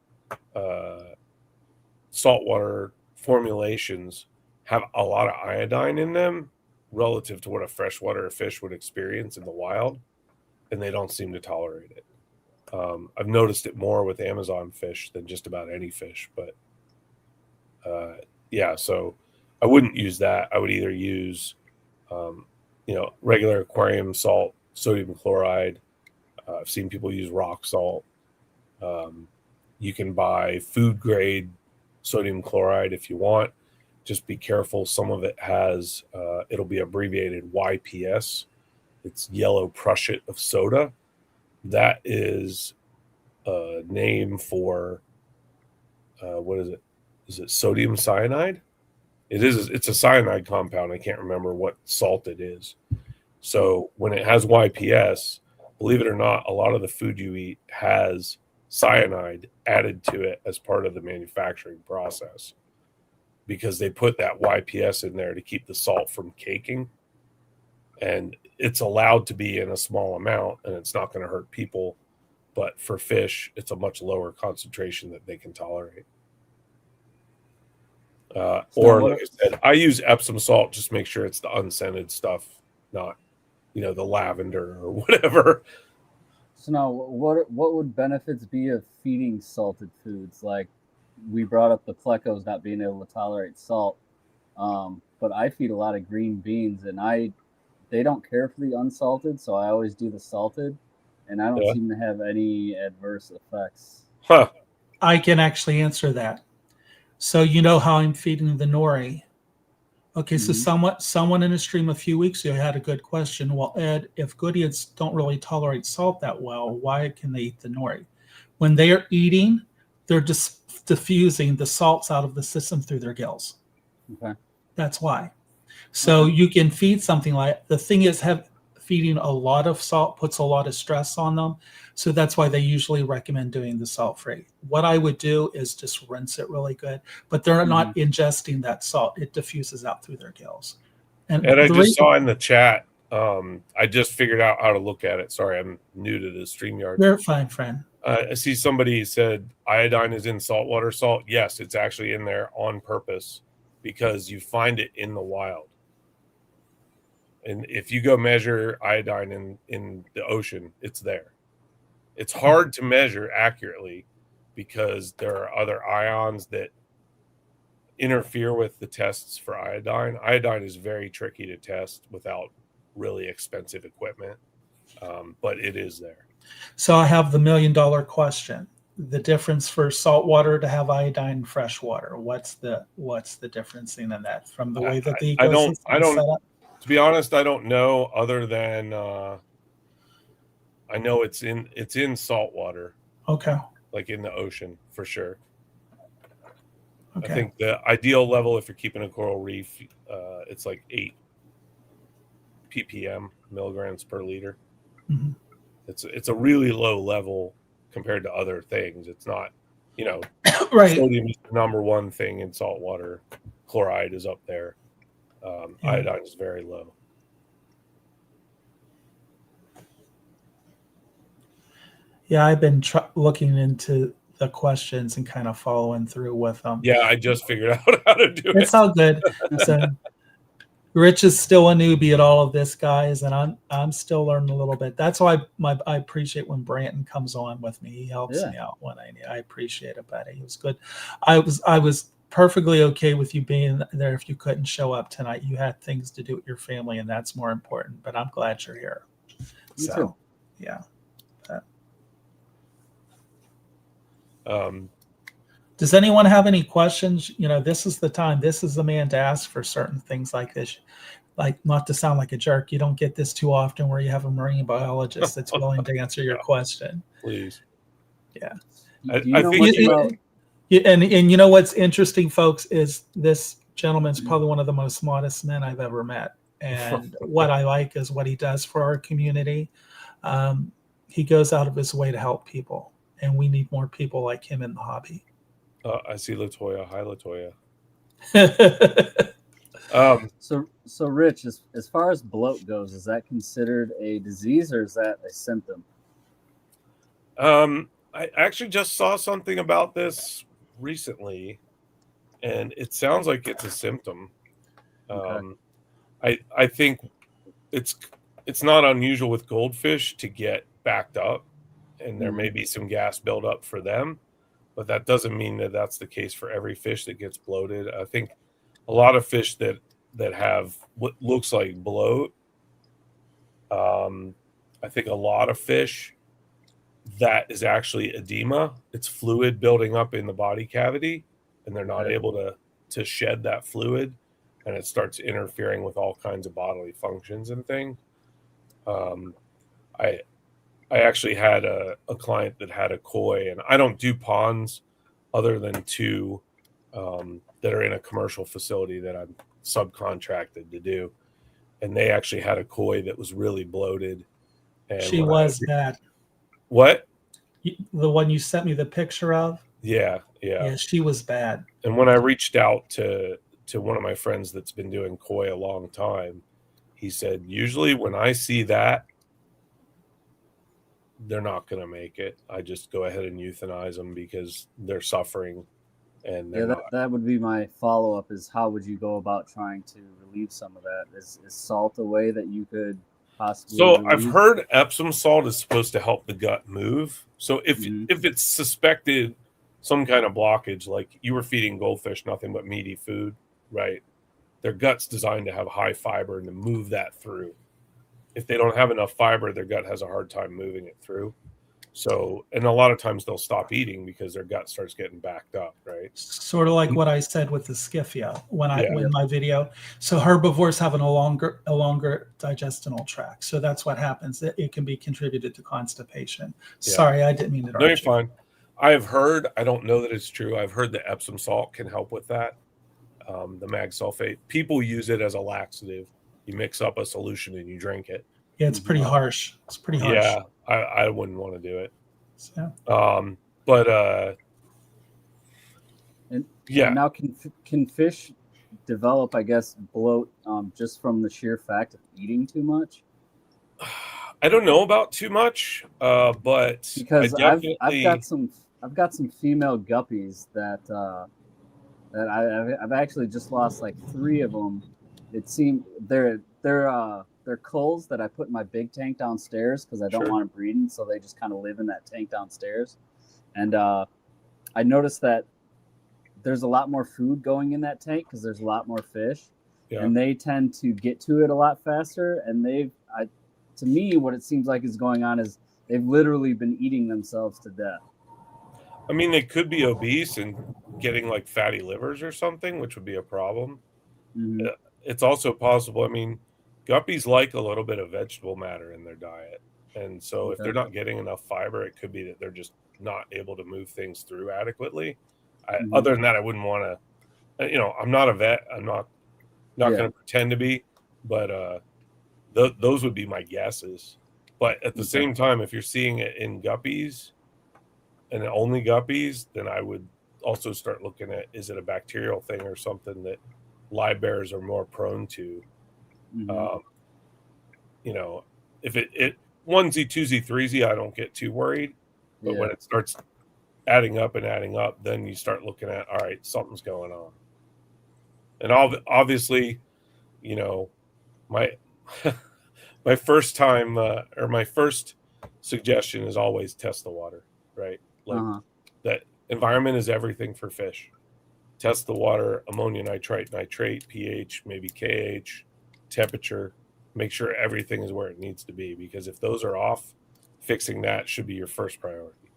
saltwater formulations have a lot of iodine in them relative to what a freshwater fish would experience in the wild, and they don't seem to tolerate it. I've noticed it more with Amazon fish than just about any fish, but yeah, so I wouldn't use that. I would either use, regular aquarium salt, sodium chloride. I've seen people use rock salt. You can buy food grade sodium chloride if you want. Just be careful. Some of it has, it'll be abbreviated YPS. It's yellow prussiate of soda. That is a name for, what is it? Is it sodium cyanide? It is. It's a cyanide compound. I can't remember what salt it is. So when it has YPS, believe it or not, a lot of the food you eat has cyanide added to it as part of the manufacturing process, because they put that YPS in there to keep the salt from caking. And it's allowed to be in a small amount, and it's not going to hurt people. But for fish, it's a much lower concentration that they can tolerate. Or like I said, I use Epsom salt. Just make sure it's the unscented stuff, not, the lavender or whatever. So now, what would benefits be of feeding salted foods? Like we brought up the plecos not being able to tolerate salt, but I feed a lot of green beans, and they don't care for the unsalted, so I always do the salted, and I don't seem to have any adverse effects. Huh. I can actually answer that. So you know how I'm feeding the nori. Okay, so someone in a stream a few weeks ago had a good question. Well, Ed, if goodeids don't really tolerate salt that well, why can they eat the nori? When they are eating, they're just diffusing the salts out of the system through their gills. Okay. That's why. So you can feed something like, the thing is, feeding a lot of salt puts a lot of stress on them. So that's why they usually recommend doing the salt free. What I would do is just rinse it really good, but they're not ingesting that salt. It diffuses out through their gills. And I just saw in the chat, I just figured out how to look at it. Sorry, I'm new to the StreamYard. You're fine, friend. I see somebody said iodine is in saltwater salt. Yes, it's actually in there on purpose because you find it in the wild. And if you go measure iodine in the ocean, it's there. It's hard to measure accurately because there are other ions that interfere with the tests for iodine. Iodine is very tricky to test without really expensive equipment, but it is there. So I have the $1 million question. The difference for salt water to have iodine and fresh water. What's the difference in that from the way that the ecosystem is set up? To be honest, I don't know, other than I know it's in salt water. Okay. Like in the ocean for sure. Okay. I think the ideal level, if you're keeping a coral reef, it's like 8 ppm, milligrams per liter. Mm-hmm. It's a really low level compared to other things. It's not, right. Sodium is the number one thing in salt water. Chloride is up there. Iodine is very low. Yeah, I've been looking into the questions and kind of following through with them. Yeah, I just figured out how to do it. It's all good. So, Rich is still a newbie at all of this, guys, and I'm still learning a little bit. That's why I appreciate when Branton comes on with me. He helps me out when I need. I appreciate it, buddy. It was good. I was perfectly okay with you being there if you couldn't show up tonight. You had things to do with your family, and that's more important. But I'm glad you're here. Me too. Yeah. Does anyone have any questions? This is the time. This is the man to ask for certain things like this. Like, not to sound like a jerk, you don't get this too often where you have a marine biologist that's willing to answer your question. Please. Yeah. I think and you know what's interesting, folks, is this gentleman's probably one of the most modest men I've ever met. And what I like is what he does for our community. He goes out of his way to help people. And we need more people like him in the hobby. I see Latoya. Hi, Latoya. So Rich, as far as bloat goes, is that considered a disease or is that a symptom? I actually just saw something about this recently, and it sounds like it's a symptom. Okay. I think it's it's not unusual with goldfish to get backed up, and there may be some gas buildup for them, but that doesn't mean that that's the case for every fish that gets bloated. I think a lot of fish that have what looks like bloat. I think a lot of fish that is actually edema. It's fluid building up in the body cavity, and they're not Okay. able to shed that fluid, and it starts interfering with all kinds of bodily functions and things. Um, I I actually had a client that had a koi, and I don't do ponds other than two that are in a commercial facility that I'm subcontracted to do, and they actually had a koi that was really bloated. And She was bad. what? The one you sent me the picture of? Yeah. Yeah, she was bad. And when I reached out to one of my friends that's been doing koi a long time, he said, usually when I see that, they're not going to make it. I just go ahead and euthanize them because they're suffering, and they're not. That would be my follow-up is how would you go about trying to relieve some of that? Is salt a way that you could possibly So relieve? I've heard Epsom salt is supposed to help the gut move. So if it's suspected some kind of blockage, like you were feeding goldfish nothing but meaty food, right? Their gut's designed to have high fiber and to move that through. If they don't have enough fiber, their gut has a hard time moving it through. So, and a lot of times they'll stop eating because their gut starts getting backed up, right? Sort of like what I said with the Scyphia Yeah. when my video. So herbivores have a longer digestional tract. So that's what happens. It can be contributed to constipation. Yeah. Sorry, I didn't mean to interrupt No, you're you. fine. I've heard, I don't know that it's true. I've heard that Epsom salt can help with that. The mag sulfate. People use it as a laxative. You mix up a solution and you drink it. Yeah, it's pretty harsh. It's pretty harsh. Yeah, I wouldn't want to do it. So, But And yeah. now, can fish develop, I guess, bloat just from the sheer fact of eating too much? I don't know about too much, but Because I I've got some female guppies that I've actually just lost like 3 of them. It seemed they're culls that I put in my big tank downstairs because I don't Sure. want them breeding, so they just kind of live in that tank downstairs. And I noticed that there's a lot more food going in that tank because there's a lot more fish, and they tend to get to it a lot faster. And to me, what it seems like is going on is they've literally been eating themselves to death. I mean, they could be obese and getting like fatty livers or something, which would be a problem. Mm-hmm. It's also possible. I mean, guppies like a little bit of vegetable matter in their diet. And so if they're not getting enough fiber, it could be that they're just not able to move things through adequately. Other than that, I wouldn't want to, I'm not a vet. I'm not going to pretend to be, but those would be my guesses. But at the same time, if you're seeing it in guppies and only guppies, then I would also start looking at, is it a bacterial thing or something that live bears are more prone to? If it onesie, twosie, threesie, I don't get too worried. But when it starts adding up, then you start looking at, all right, something's going on. And obviously, my my first time or my first suggestion is always test the water, right? Like that environment is everything for fish. Test the water, ammonia nitrite, pH, maybe KH, temperature. Make sure everything is where it needs to be, because if those are off, fixing that should be your first priority.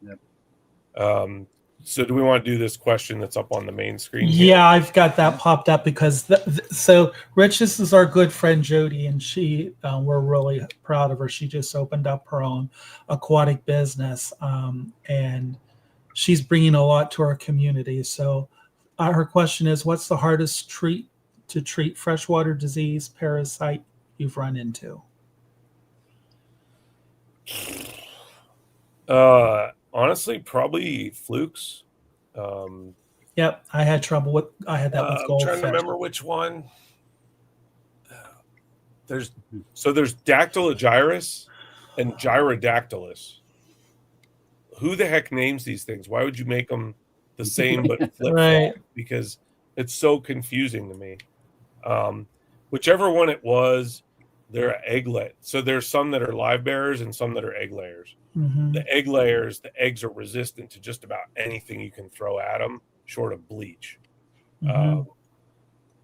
Yep. So do we want to do this question that's up on the main screen yeah, here? I've got that popped up because so Rich, this is our good friend Jody, and she we're really proud of her. She just opened up her own aquatic business, and she's bringing a lot to our community. So her question is, what's the hardest treat freshwater disease parasite you've run into? Honestly, probably flukes. Yep, I had trouble with. I had that with I'm goldfish. trying to remember which one. There's Dactylogyrus and Gyrodactylus. Who the heck names these things? Why would you make them the same but flip flop? Right. Because it's so confusing to me. Whichever one it was, they're egglet. So there's some that are live bearers and some that are egg layers. Mm-hmm. The egg layers, the eggs are resistant to just about anything you can throw at them, short of bleach. Mm-hmm.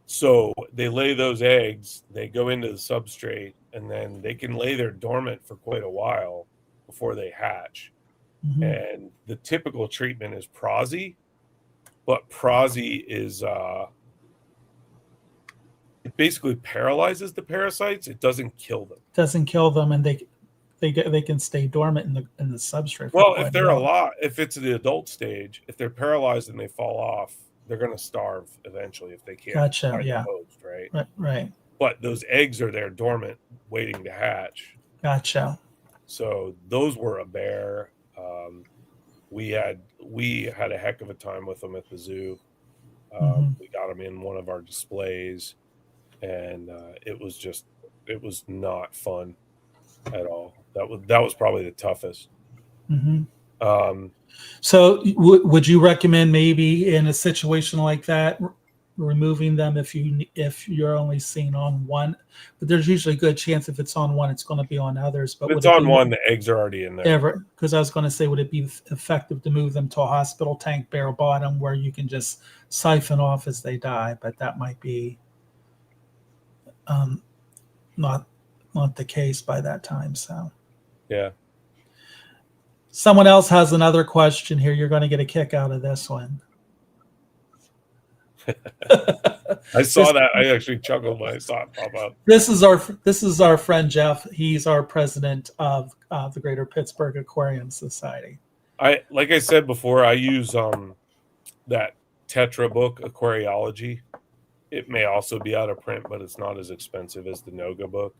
So they lay those eggs, they go into the substrate, and then they can lay there dormant for quite a while before they hatch. Mm-hmm. And the typical treatment is prosy, but prosy is it basically paralyzes the parasites. It doesn't kill them. Doesn't kill them, and they can stay dormant in the substrate. Well, if they're if it's the adult stage, if they're paralyzed and they fall off, they're going to starve eventually if they can't. Gotcha. Yeah. Host, right. Right. But those eggs are there dormant, waiting to hatch. Gotcha. So those were a bear. We had a heck of a time with them at the zoo. We got them in one of our displays, and it was not fun at all. That was probably the toughest. Mm-hmm. So would you recommend maybe in a situation like that removing them if you're only seen on one? But there's usually a good chance if it's on one, it's going to be on others. But if it's on one, the eggs are already in there. Because I was going to say, would it be effective to move them to a hospital tank bare bottom where you can just siphon off as they die? But that might be not the case by that time. So yeah. Someone else has another question here. You're going to get a kick out of this one. I saw that. I actually chuckled when I saw it pop up. This is our friend Jeff. He's our president of the Greater Pittsburgh Aquarium Society. Like I said before, I use that Tetra book, Aquariology. It may also be out of print, but it's not as expensive as the Noga book.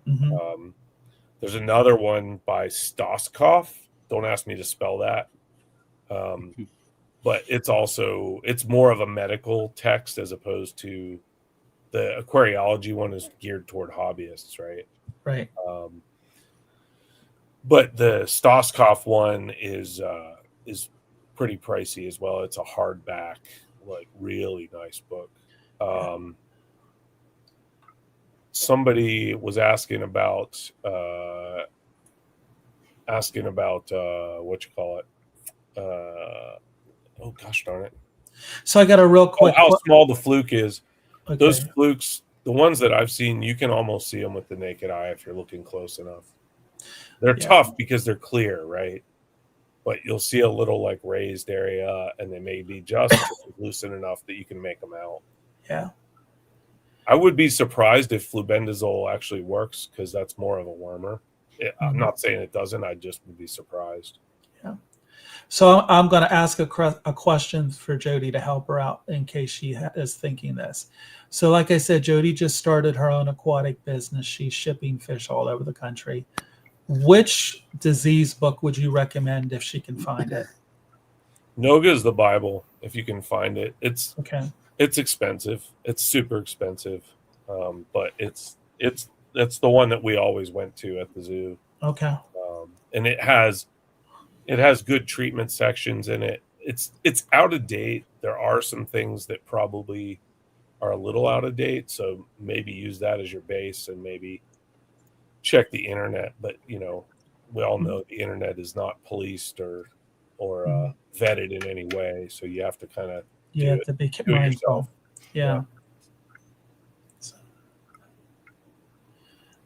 Mm-hmm. There's another one by Stoskopf. Don't ask me to spell that. But it's more of a medical text as opposed to the aquariology one is geared toward hobbyists, right? Right. But the Stoskopf one is pretty pricey as well. It's a hardback, like really nice book. Somebody was asking about what you call it. Oh gosh darn it! So I got a real quick. How small the fluke is. Okay. Those flukes, the ones that I've seen, you can almost see them with the naked eye if you're looking close enough. They're tough because they're clear, right? But you'll see a little like raised area, and they may be just lucid enough that you can make them out. Yeah. I would be surprised if flubendazole actually works because that's more of a wormer. I'm not saying it doesn't. I just would be surprised. Yeah. So I'm going to ask a question for Jody to help her out in case she is thinking this. So like I said, Jody just started her own aquatic business. She's shipping fish all over the country. Which disease book would you recommend if she can find it? Noga is the Bible if you can find it. It's expensive. It's super expensive, but it's the one that we always went to at the zoo. Okay. And it has good treatment sections in it. It's out of date. There are some things that probably are a little out of date, so maybe use that as your base and maybe check the internet. But we all know the internet is not policed or vetted in any way, so you have to kind of you have to be mindful. Yeah. So.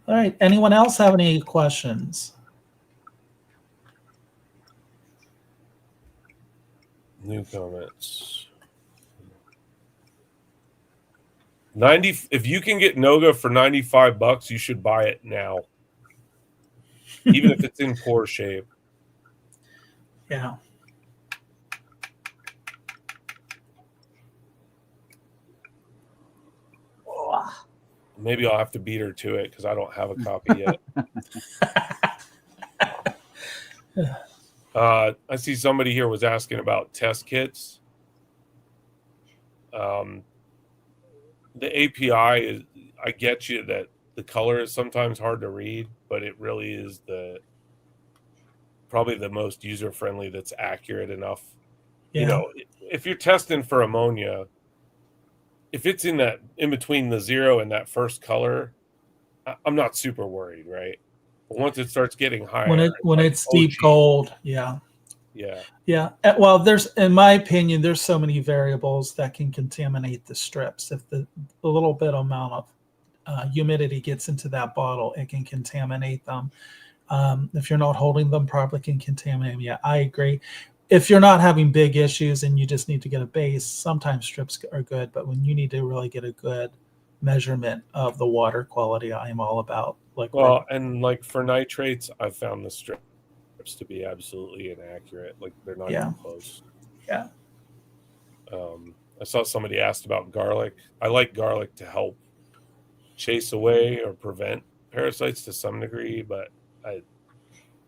All right. Anyone else have any questions? New comments. 90. If you can get Noga for $95, you should buy it now, even if it's in poor shape. Yeah. Maybe I'll have to beat her to it because I don't have a copy yet. I see somebody here was asking about test kits. The API is, I get you that the color is sometimes hard to read, but it really is probably the most user friendly that's accurate enough. Yeah. You know, if you're testing for ammonia, if it's in between the 0 and that first color, I'm not super worried, right? But once it starts getting higher, When like, it's oh, deep geez. gold, yeah. Yeah. Well, in my opinion, there's so many variables that can contaminate the strips. If the a little bit amount of humidity gets into that bottle, it can contaminate them. If you're not holding them properly, can contaminate them. Yeah, I agree. If you're not having big issues and you just need to get a base, sometimes strips are good. But when you need to really get a good measurement of the water quality, I am all about liquid. Well, and like for nitrates, I've found the strips to be absolutely inaccurate. Like they're not even close. Yeah. I saw somebody asked about garlic. I like garlic to help chase away or prevent parasites to some degree, but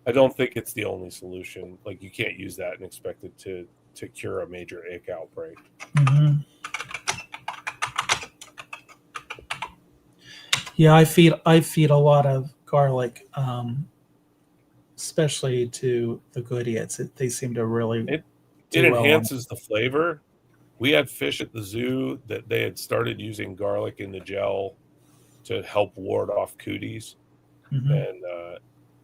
I don't think it's the only solution. Like you can't use that and expect it to cure a major ick outbreak. Mm-hmm. Yeah, I feed a lot of garlic, especially to the goodiots. They seem to really it do enhances the flavor. We had fish at the zoo that they had started using garlic in the gel to help ward off cooties, and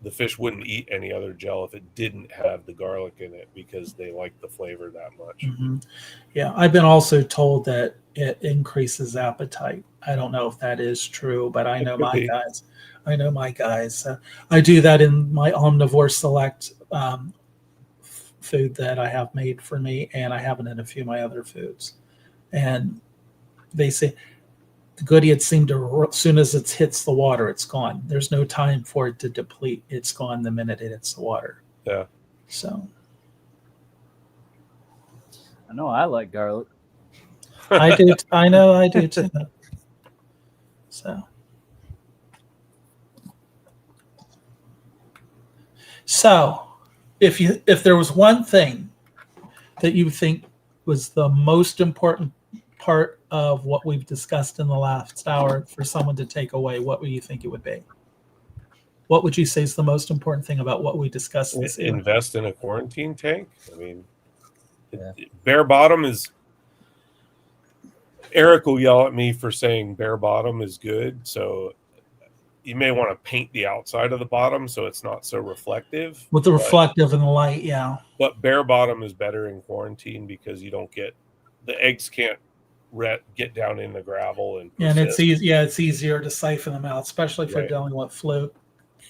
the fish wouldn't eat any other gel if it didn't have the garlic in it because they like the flavor that much. Yeah, I've been also told that it increases appetite. I don't know if that is true, but I know my guys. I do that in my omnivore select food that I have made for me, and I have it in a few of my other foods. And they say the goodiots seem to, as soon as it hits the water, it's gone. There's no time for it to deplete. It's gone the minute it hits the water. Yeah. So. I know I like garlic. I do. I know I do too. So, if there was one thing that you think was the most important part of what we've discussed in the last hour for someone to take away, what would you think it would be? What would you say is the most important thing about what we discussed this year? Invest in a quarantine tank. I mean, bare bottom is. Eric will yell at me for saying bare bottom is good, so you may want to paint the outside of the bottom so it's not so reflective. With the reflective and the light, yeah. But bare bottom is better in quarantine because you don't get the eggs can't get down in the gravel and it's easy. Yeah, it's easier to siphon them out, especially if you're dealing with fluke,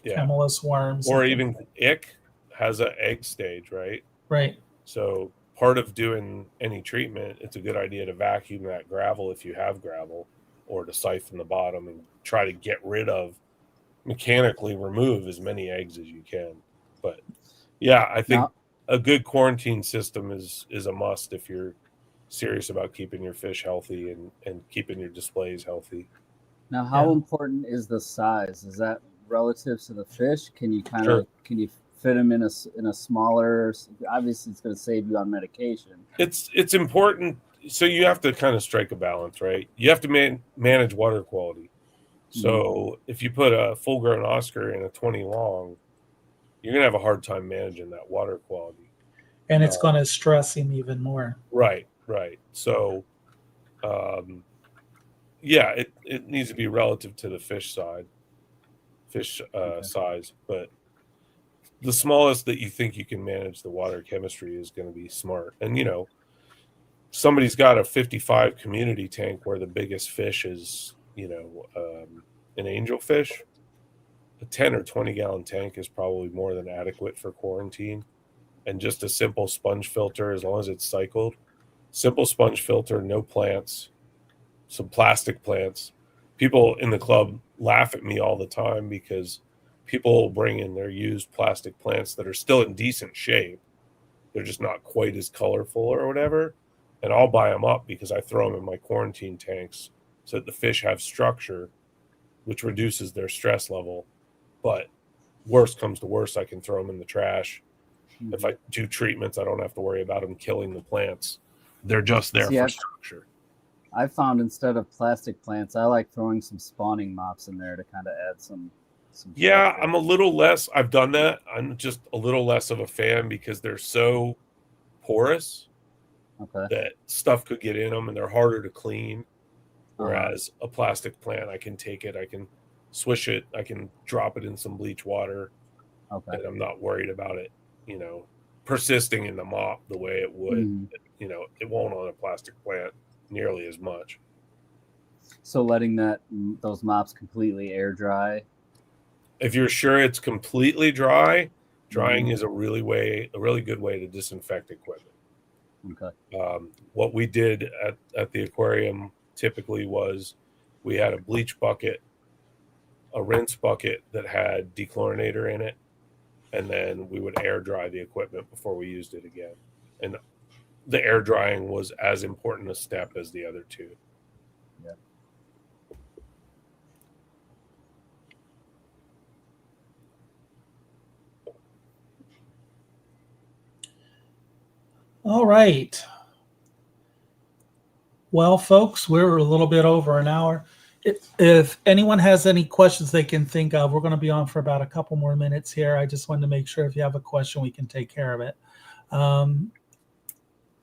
camelus worms, or even ick has an egg stage, right? Right. So part of doing any treatment, it's a good idea to vacuum that gravel if you have gravel, or to siphon the bottom and try to get rid of, mechanically remove as many eggs as you can. But yeah, I think a good quarantine system is a must if you're serious about keeping your fish healthy and keeping your displays healthy. Now, how important is the size? Is that relative to the fish? Can you can you fit them in a smaller? Obviously, it's going to save you on medication. It's important. So you have to kind of strike a balance, right? You have to manage water quality. So if you put a full-grown Oscar in a 20 long, you're going to have a hard time managing that water quality. And it's going to stress him even more. Right. So, it needs to be relative to the fish size. But the smallest that you think you can manage the water chemistry is going to be smart. And, somebody's got a 55 community tank where the biggest fish is, an angelfish. A 10 or 20 gallon tank is probably more than adequate for quarantine. And just a simple sponge filter, as long as it's cycled. Simple sponge filter, no plants, some plastic plants. People in the club laugh at me all the time because people will bring in their used plastic plants that are still in decent shape. They're just not quite as colorful or whatever. And I'll buy them up because I throw them in my quarantine tanks so that the fish have structure, which reduces their stress level. But worst comes to worst, I can throw them in the trash. If I do treatments, I don't have to worry about them killing the plants. They're just there for structure. I found instead of plastic plants, I like throwing some spawning mops in there to kind of add some. Yeah, structure. I'm a little less. I've done that. I'm just a little less of a fan because they're so porous Okay. that stuff could get in them and they're harder to clean. Uh-huh. Whereas a plastic plant, I can take it, I can swish it, I can drop it in some bleach water, Okay. and I'm not worried about it, persisting in the mop the way it would. Mhm. It won't on a plastic plant nearly as much. So letting those mops completely air dry. If you're sure it's completely dry, drying is a really good way to disinfect equipment. Okay. What we did at the aquarium typically was we had a bleach bucket, a rinse bucket that had dechlorinator in it, and then we would air dry the equipment before we used it again. And the air drying was as important a step as the other two. Yeah. All right. Well, folks, we're a little bit over an hour. If anyone has any questions they can think of, we're going to be on for about a couple more minutes here. I just wanted to make sure if you have a question, we can take care of it.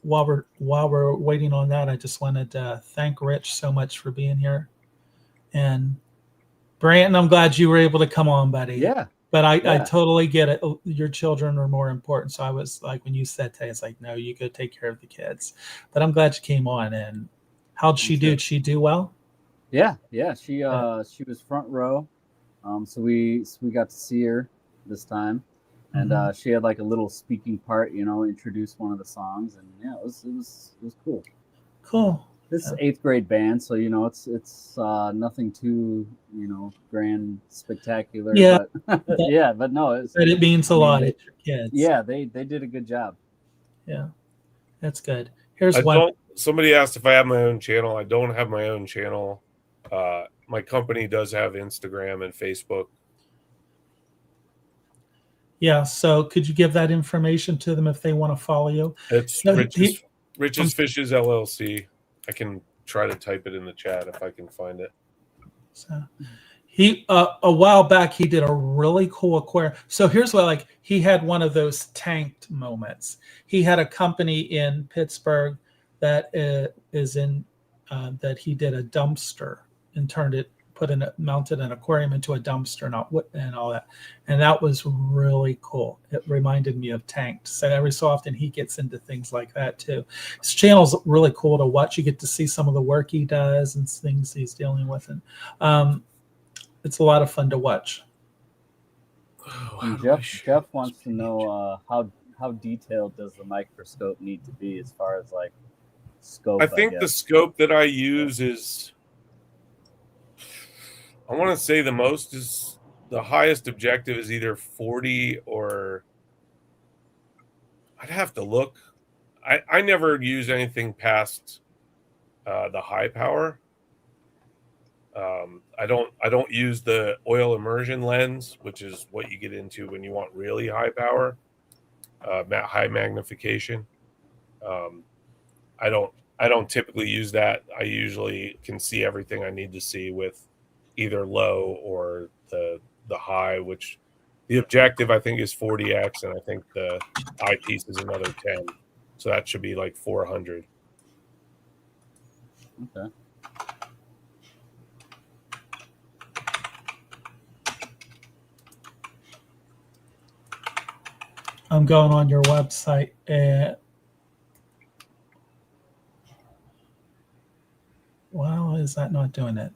While we're waiting on that, I just wanted to thank Rich so much for being here. And Brandon, I'm glad you were able to come on, buddy. Yeah. But I totally get it. Your children are more important. So I was like, when you said today, it's like, no, you go take care of the kids. But I'm glad you came on. And how'd she do? Did she do well? Yeah. She was front row. So we got to see her this time. And she had like a little speaking part, introduce one of the songs, and yeah, it was cool. Cool. This is 8th grade band, so it's nothing too grand, spectacular. Yeah, but but no, it means a lot to kids. Yeah, they did a good job. Yeah, that's good. Here's one. Somebody asked if I have my own channel. I don't have my own channel. My company does have Instagram and Facebook. Yeah, so could you give that information to them if they want to follow you? It's Rich's Fishes LLC. I can try to type it in the chat if I can find it. So he a while back he did a really cool aquarium. So here's what he had one of those tanked moments. He had a company in Pittsburgh that is in that he did a dumpster and mounted an aquarium into a dumpster and all that. And that was really cool. It reminded me of Tanked. So every so often he gets into things like that too. His channel's really cool to watch. You get to see some of the work he does and things he's dealing with. And it's a lot of fun to watch. And Jeff wants to know how detailed does the microscope need to be as far as like scope? I think the scope that I use is, I want to say the highest objective is either 40 or I'd have to look. I never use anything past the high power. I don't use the oil immersion lens, which is what you get into when you want really high power, high magnification. I don't typically use that. I usually can see everything I need to see with either low or the high, which the objective I think is 40x, and I think the eyepiece is another 10. So that should be like 400. Okay. I'm going on your website and wow, is that not doing it?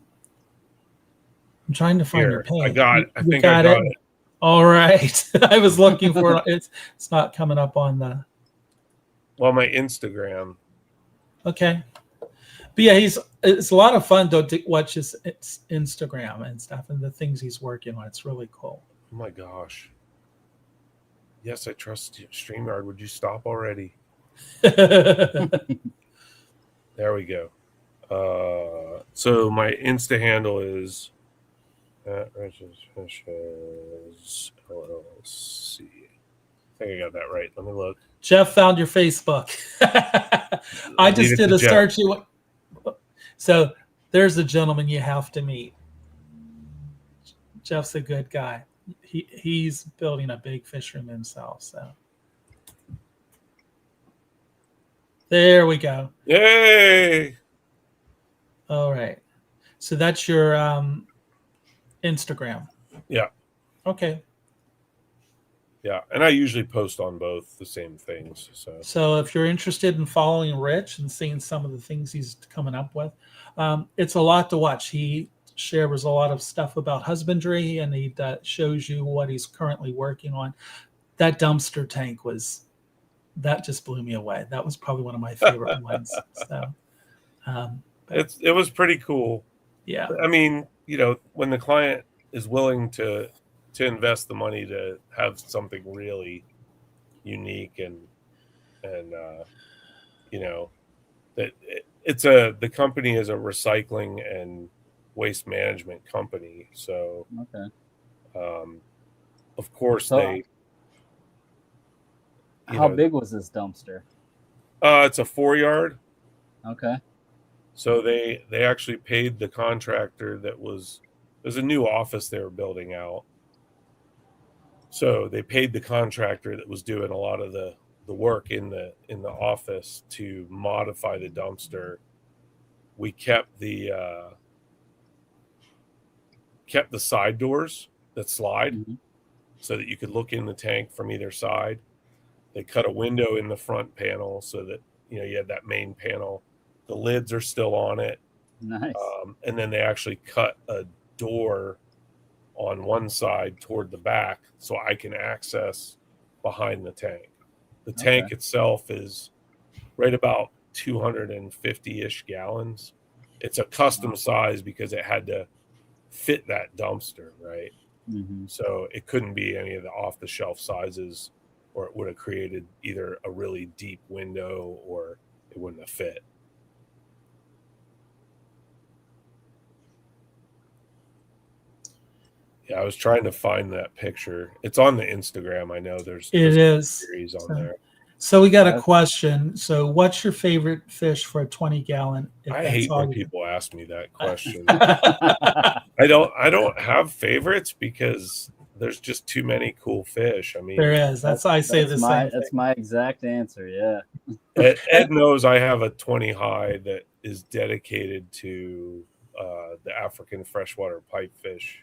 I'm trying to find your page. I got it. All right. I was looking for it. It's not coming up on the. Well, my Instagram. Okay. But yeah, it's a lot of fun to watch his Instagram and stuff and the things he's working on. It's really cool. Oh my gosh. Yes, I trust you. StreamYard. Would you stop already? There we go. So my Insta handle is @Fishes LLC. I think I got that right. Let me look. Jeff found your Facebook. I just did a search. So there's a gentleman you have to meet. Jeff's a good guy. He's building a big fish room himself. So there we go. Yay! All right. So that's your Instagram. Yeah. Okay. Yeah, and I usually post on both the same things. So if you're interested in following Rich and seeing some of the things he's coming up with, it's a lot to watch. He shares a lot of stuff about husbandry, and he shows you what he's currently working on. That dumpster tank that just blew me away. That was probably one of my favorite ones. So it was pretty cool. Yeah. I mean, when the client is willing to invest the money to have something really unique and that the company is a recycling and waste management company. So, Okay. Of course How big was this dumpster? It's a 4-yard. Okay. So they actually paid the contractor there's a new office they were building out. So they paid the contractor that was doing a lot of the work in the office to modify the dumpster. We kept the side doors that slide, Mm-hmm. so that you could look in the tank from either side. They cut a window in the front panel so that you had that main panel. The lids are still on it. Nice. And then they actually cut a door on one side toward the back so I can access behind the tank. The tank itself is right about 250-ish gallons. It's a custom size because it had to fit that dumpster, right? Mm-hmm. So it couldn't be any of the off-the-shelf sizes, or it would have created either a really deep window or it wouldn't have fit. Yeah, I was trying to find that picture. It's on the Instagram. I know there's a series on there. So we got a question. So what's your favorite fish for a 20-gallon? I hate when people ask me that question. I don't have favorites because there's just too many cool fish. I mean, there is. That's the same thing. That's my exact answer. Yeah. Ed knows I have a 20 high that is dedicated to the African freshwater pipefish.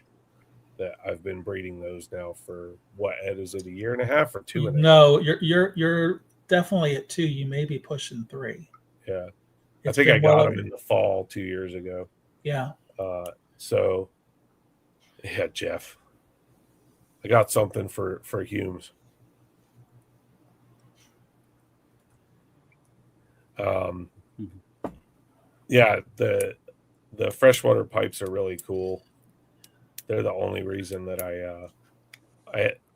That I've been breeding those now for Ed, is it a year and a half or 2.5? No, you're definitely at 2. You may be pushing 3. Yeah, I think I got them in the fall 2 years ago. Yeah. So, yeah, Jeff, I got something for Humes. Yeah, the freshwater pipes are really cool. They're the only reason that I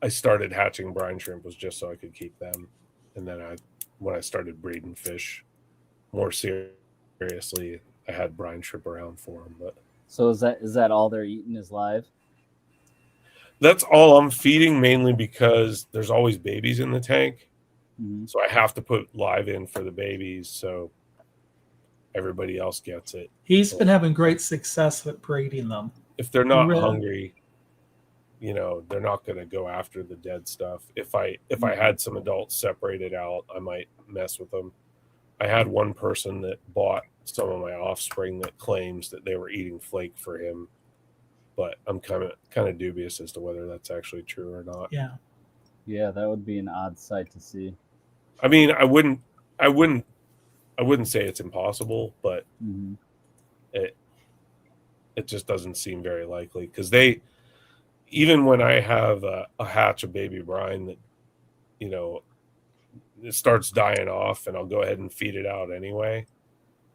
started hatching brine shrimp was just so I could keep them. And then when I started breeding fish more seriously, I had brine shrimp around for them. But so is that all they're eating is live? That's all I'm feeding, mainly because there's always babies in the tank. Mm-hmm. So I have to put live in for the babies so everybody else gets it. He's been having great success with breeding them. If they're not hungry, they're not going to go after the dead stuff. If I had some adults separated out, I might mess with them. I had one person that bought some of my offspring that claims that they were eating flake for him, but I'm kind of dubious as to whether that's actually true or not. Yeah, that would be an odd sight to see. I mean, I wouldn't say it's impossible, but mm-hmm. It just doesn't seem very likely, because even when I have a hatch of baby brine that, it starts dying off and I'll go ahead and feed it out anyway,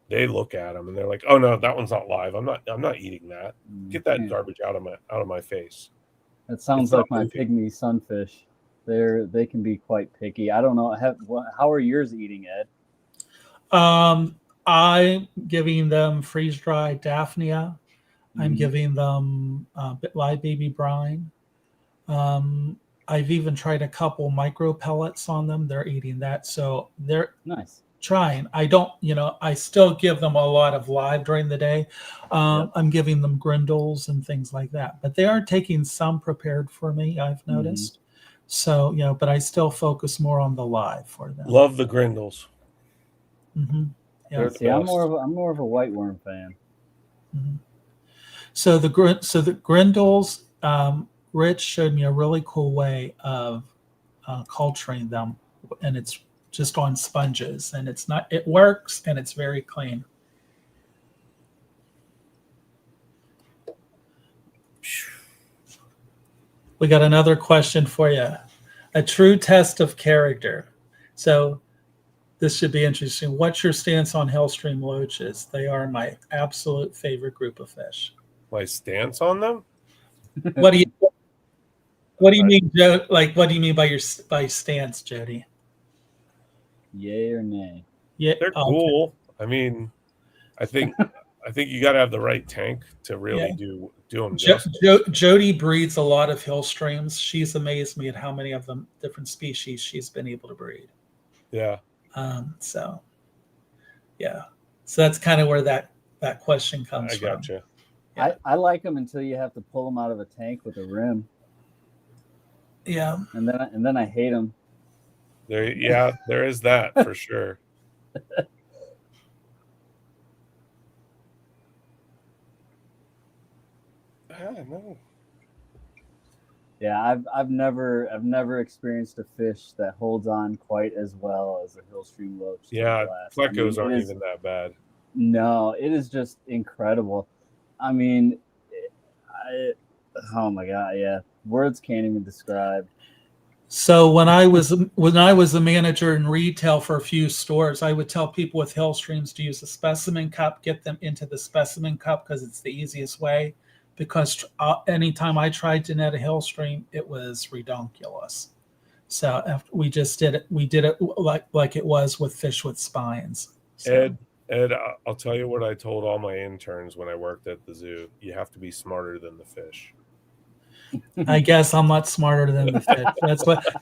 they look at them and they're like, "Oh no, that one's not live. I'm not eating that. Get that garbage out of my face." That sounds like my pygmy sunfish. They can be quite picky. I don't know. How are yours eating, Ed? I'm giving them freeze-dried Daphnia. I'm giving them live baby brine. I've even tried a couple micro pellets on them. They're eating that. So they're nice. trying. I don't, I still give them a lot of live during the day. I'm giving them grindles and things like that, but they are taking some prepared for me, I've noticed. So, but I still focus more on the live for them. Love the grindles. Mm-hmm. Yeah. They're the See, I'm best. more of a white worm fan. Mm-hmm. So the grindles, Rich showed me a really cool way of culturing them, and it's just on sponges, and it works, and it's very clean. We got another question for you. A true test of character. So this should be interesting. What's your stance on Hellstream loaches? They are my absolute favorite group of fish. My stance on them? What do you mean, Joe? Like, what do you mean by stance, Jody? Yay or nay? Yeah, they're cool. I mean, I think you got to have the right tank to really do them justice. Jody breeds a lot of Hellstreams. She's amazed me at how many of them different species she's been able to breed. Yeah. So that's kind of where that question comes from. I gotcha. Yeah. I like them until you have to pull them out of a tank with a rim. Yeah. And then I hate them. There is that for sure. I don't know. Yeah, I've never experienced a fish that holds on quite as well as a Hillstream loach. Yeah, plecos aren't even that bad. No, it is just incredible. I mean, oh my god, yeah, words can't even describe. So when I was a manager in retail for a few stores, I would tell people with Hellstreams to use a specimen cup, get them into the specimen cup because it's the easiest way. Because anytime I tried to net a Hellstream, it was redonkulous. So after we did it like it was with fish with spines. So. Ed, I'll tell you what I told all my interns when I worked at the zoo. You have to be smarter than the fish. I guess I'm not smarter than the fish.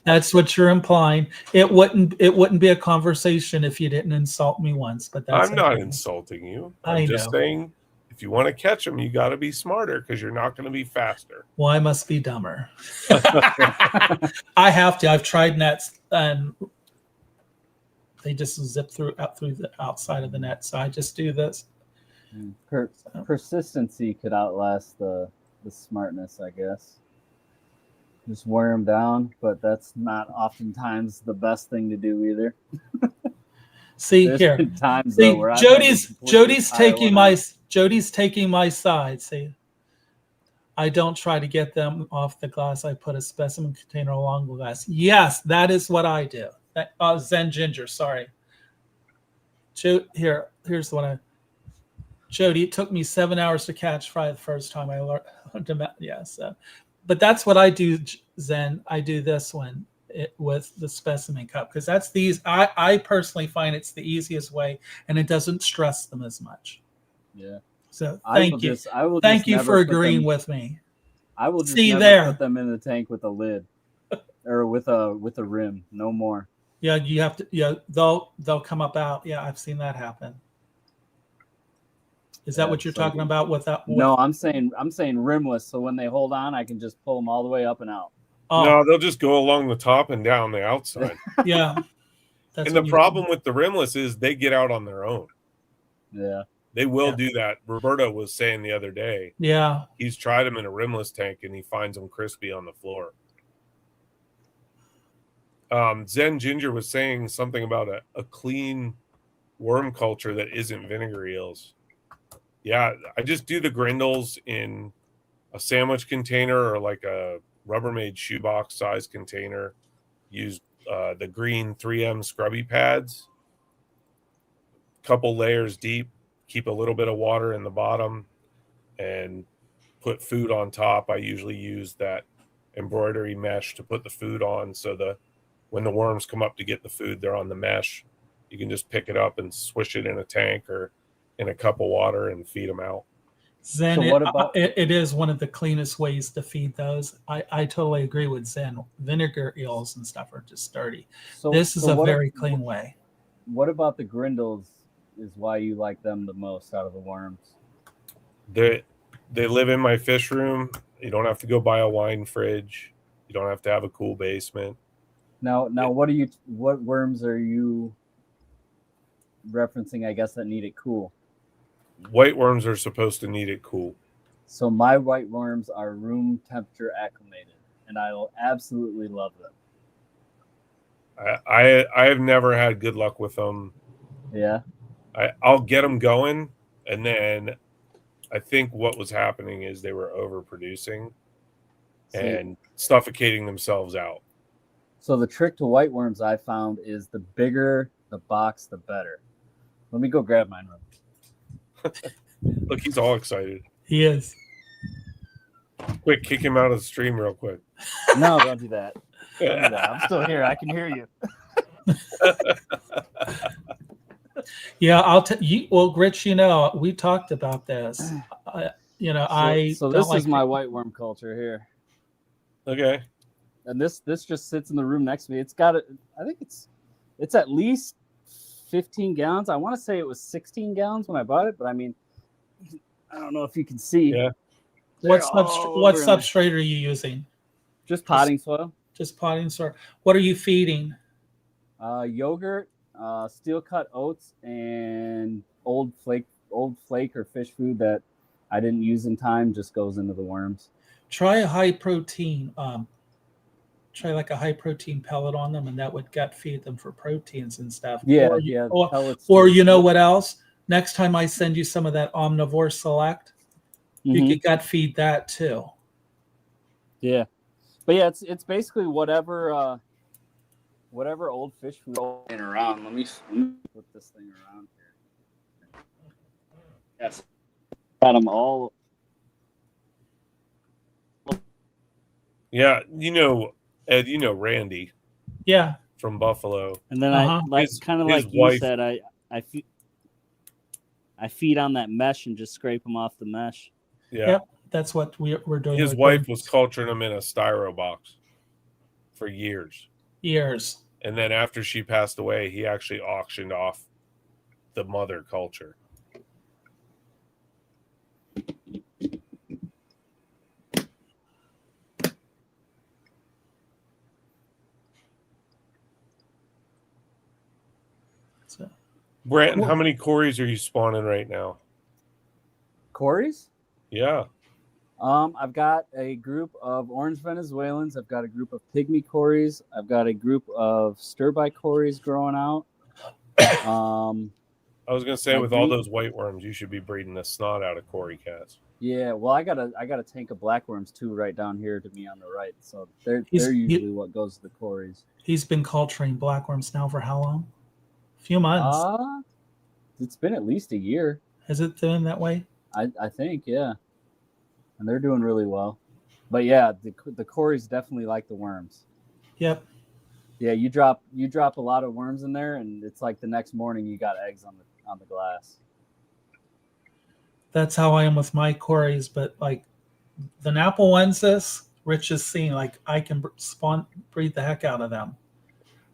That's what you're implying. It wouldn't be a conversation if you didn't insult me once. But I'm not insulting you. I'm just saying, if you want to catch them, you got to be smarter because you're not going to be faster. Well, I must be dumber. I have to. I've tried nets and they just zip out through the outside of the net. So I just do this. Persistency could outlast the smartness, I guess. Just wear them down, but that's not oftentimes the best thing to do either. See here. Times see, where Jody's taking my side. See, I don't try to get them off the glass. I put a specimen container along the glass. Yes, that is what I do. Zen Ginger, sorry. Here's what I. Jody, it took me 7 hours to catch fry the first time I learned to. Yeah, so, but that's what I do, Zen. I do this one with the specimen cup because that's I personally find it's the easiest way and it doesn't stress them as much. Yeah. So thank you. Thank you for agreeing with me. I will just never put them in the tank with a lid or with a rim. No more. Yeah, you have to. Yeah, they'll come up out. Yeah, I've seen that happen. Is that what you're talking about? No, I'm saying rimless. So when they hold on, I can just pull them all the way up and out. Oh. No, they'll just go along the top and down the outside. Yeah. And the problem with the rimless is they get out on their own. Yeah. They will do that. Roberto was saying the other day. Yeah. He's tried them in a rimless tank and he finds them crispy on the floor. Zen Ginger was saying something about a clean worm culture that isn't vinegar eels. Yeah, I just do the grindles in a sandwich container or like a Rubbermaid shoebox size container. Use the green 3M scrubby pads. Couple layers deep. Keep a little bit of water in the bottom and put food on top. I usually use that embroidery mesh to put the food on so when the worms come up to get the food, they're on the mesh. You can just pick it up and swish it in a tank or in a cup of water and feed them out. Zen, it is one of the cleanest ways to feed those. I totally agree with Zen. Vinegar eels and stuff are just dirty. This is a very clean way. what about the grindles is why you like them the most out of the worms? They live in my fish room. You don't have to go buy a wine fridge. You don't have to have a cool basement. Now, what worms are you referencing? I guess that need it cool. White worms are supposed to need it cool. So my white worms are room temperature acclimated, and I will absolutely love them. I have never had good luck with them. Yeah. I'll get them going, and then I think what was happening is they were overproducing and suffocating themselves out. So the trick to white worms I found is the bigger the box, the better. Let me go grab mine. Look, he's all excited. He is. Quick, kick him out of the stream real quick. No, don't do that. Don't do that. I'm still here. I can hear you. Yeah, I'll tell you. Well, Rich, we talked about this. So this is my white worm culture here. Okay. And this just sits in the room next to me. It's got I think it's at least 15 gallons. I want to say it was 16 gallons when I bought it, but I mean, I don't know if you can see. Yeah. What substrate are you using? Just potting soil. Just potting soil. What are you feeding? Yogurt, steel cut oats, and old flake or fish food that I didn't use in time just goes into the worms. Try a high protein. Try like a high protein pellet on them, and that would gut feed them for proteins and stuff. Yeah, Or you know what else? Next time I send you some of that Omnivore Select, you could gut feed that too. Yeah, but yeah, it's basically whatever old fish food around. Let me put this thing around here. Yes, got them all. Yeah, Ed, Randy. Yeah, from Buffalo. And then like you said, I feed on that mesh and just scrape them off the mesh. Yeah, yep, that's what we're doing. His wife was culturing them in a styro box for years. And then after she passed away, he actually auctioned off the mother culture. Branton, how many Corys are you spawning right now? Corys? Yeah. I've got a group of orange Venezuelans. I've got a group of pygmy Corys. I've got a group of stir-by Corys growing out. I was gonna say, with all those white worms, you should be breeding the snot out of Cory cats. Yeah, well, I got a tank of black worms too, right down here to me on the right. So they're usually what goes to the Corys. He's been culturing black worms now for how long? A few months. It's been at least a year. Has it been that way? I think, yeah. And they're doing really well. But yeah, the Corys definitely like the worms. Yep. Yeah, you drop a lot of worms in there, and it's like the next morning you got eggs on the glass. That's how I am with my Corys, but like the Napolensis, Rich has seen, like I can breed the heck out of them.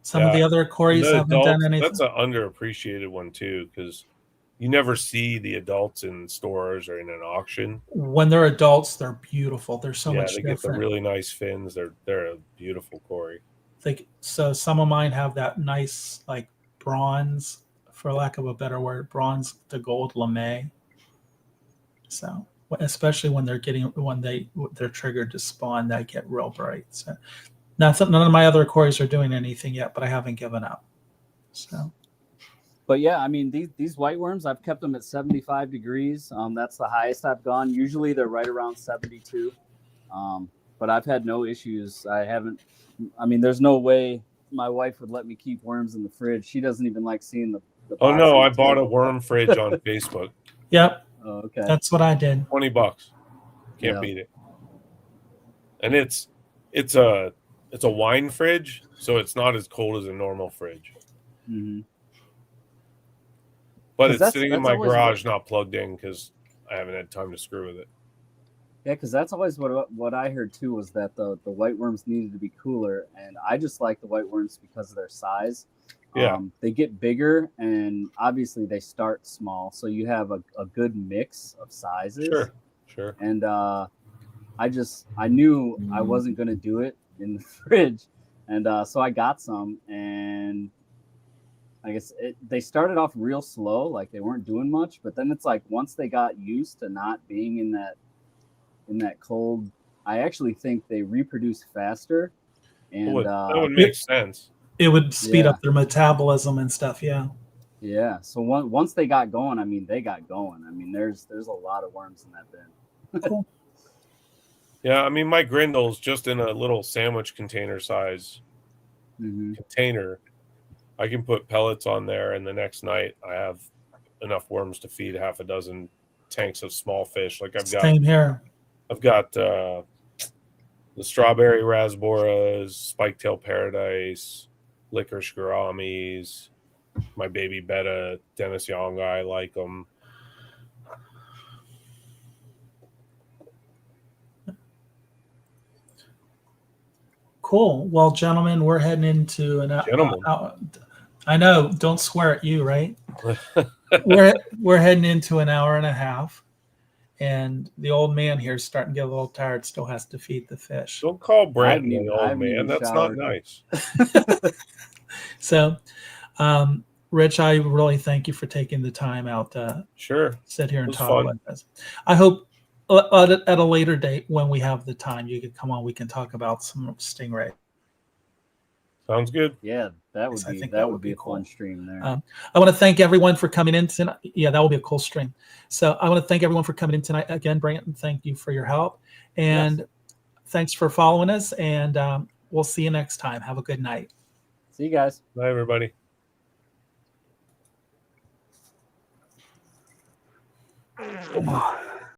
Some of the other Corys haven't done anything. That's an underappreciated one too, because you never see the adults in stores or in an auction. When they're adults, they're beautiful. They're so much different. Get the really nice fins. They're a beautiful Cory. So some of mine have that nice like bronze, for lack of a better word, bronze to gold lame. So especially when they're triggered to spawn, they get real bright. So none of my other Corys are doing anything yet, but I haven't given up. So. But yeah, I mean, these white worms, I've kept them at 75 degrees. That's the highest I've gone. Usually they're right around 72. But I've had no issues. There's no way my wife would let me keep worms in the fridge. She doesn't even like seeing the Oh no, I bought a worm fridge on Facebook. Yep. Oh, okay. That's what I did. $20. Can't beat it. And it's a wine fridge, so it's not as cold as a normal fridge. Mm-hmm. But it's sitting in my garage, not plugged in, because I haven't had time to screw with it. Yeah, because that's always what I heard too, was that the white worms needed to be cooler, and I just like the white worms because of their size. Yeah. They get bigger, and obviously they start small, so you have a good mix of sizes. Sure. And I knew I wasn't going to do it in the fridge, and so I got some, and I guess they started off real slow, like they weren't doing much, but then it's like once they got used to not being in that cold, I actually think they reproduce faster. And that would make sense. It would speed Yeah. up their metabolism and stuff. Yeah. yeah, so once they got going, I mean, they got going. I mean, there's a lot of worms in that bin. Cool. Yeah, I mean, my grindle's just in a little sandwich container size container. I can put pellets on there, and the next night I have enough worms to feed half a dozen tanks of small fish. Like Same here. I've got the strawberry rasboras, spike-tail paradise, licorice gouramis, my baby betta, Dennis Young, I like them. Cool. Well, gentlemen, we're heading into an hour. I know. Don't swear at you, right? we're heading into an hour and a half, and the old man here is starting to get a little tired. Still has to feed the fish. Don't call Brandon an old man. That's not nice. So, Rich, I really thank you for taking the time out to sit here and talk with us. I hope at a later date when we have the time, you could come on. We can talk about some stingray. Sounds good. Yeah, that would be a cool. Fun stream there. I want to thank everyone for coming in tonight. Yeah, that will be a cool stream. So I want to thank everyone for coming in tonight. Again, Brandon, thank you for your help. And thanks for following us. And we'll see you next time. Have a good night. See you guys. Bye, everybody. Oh.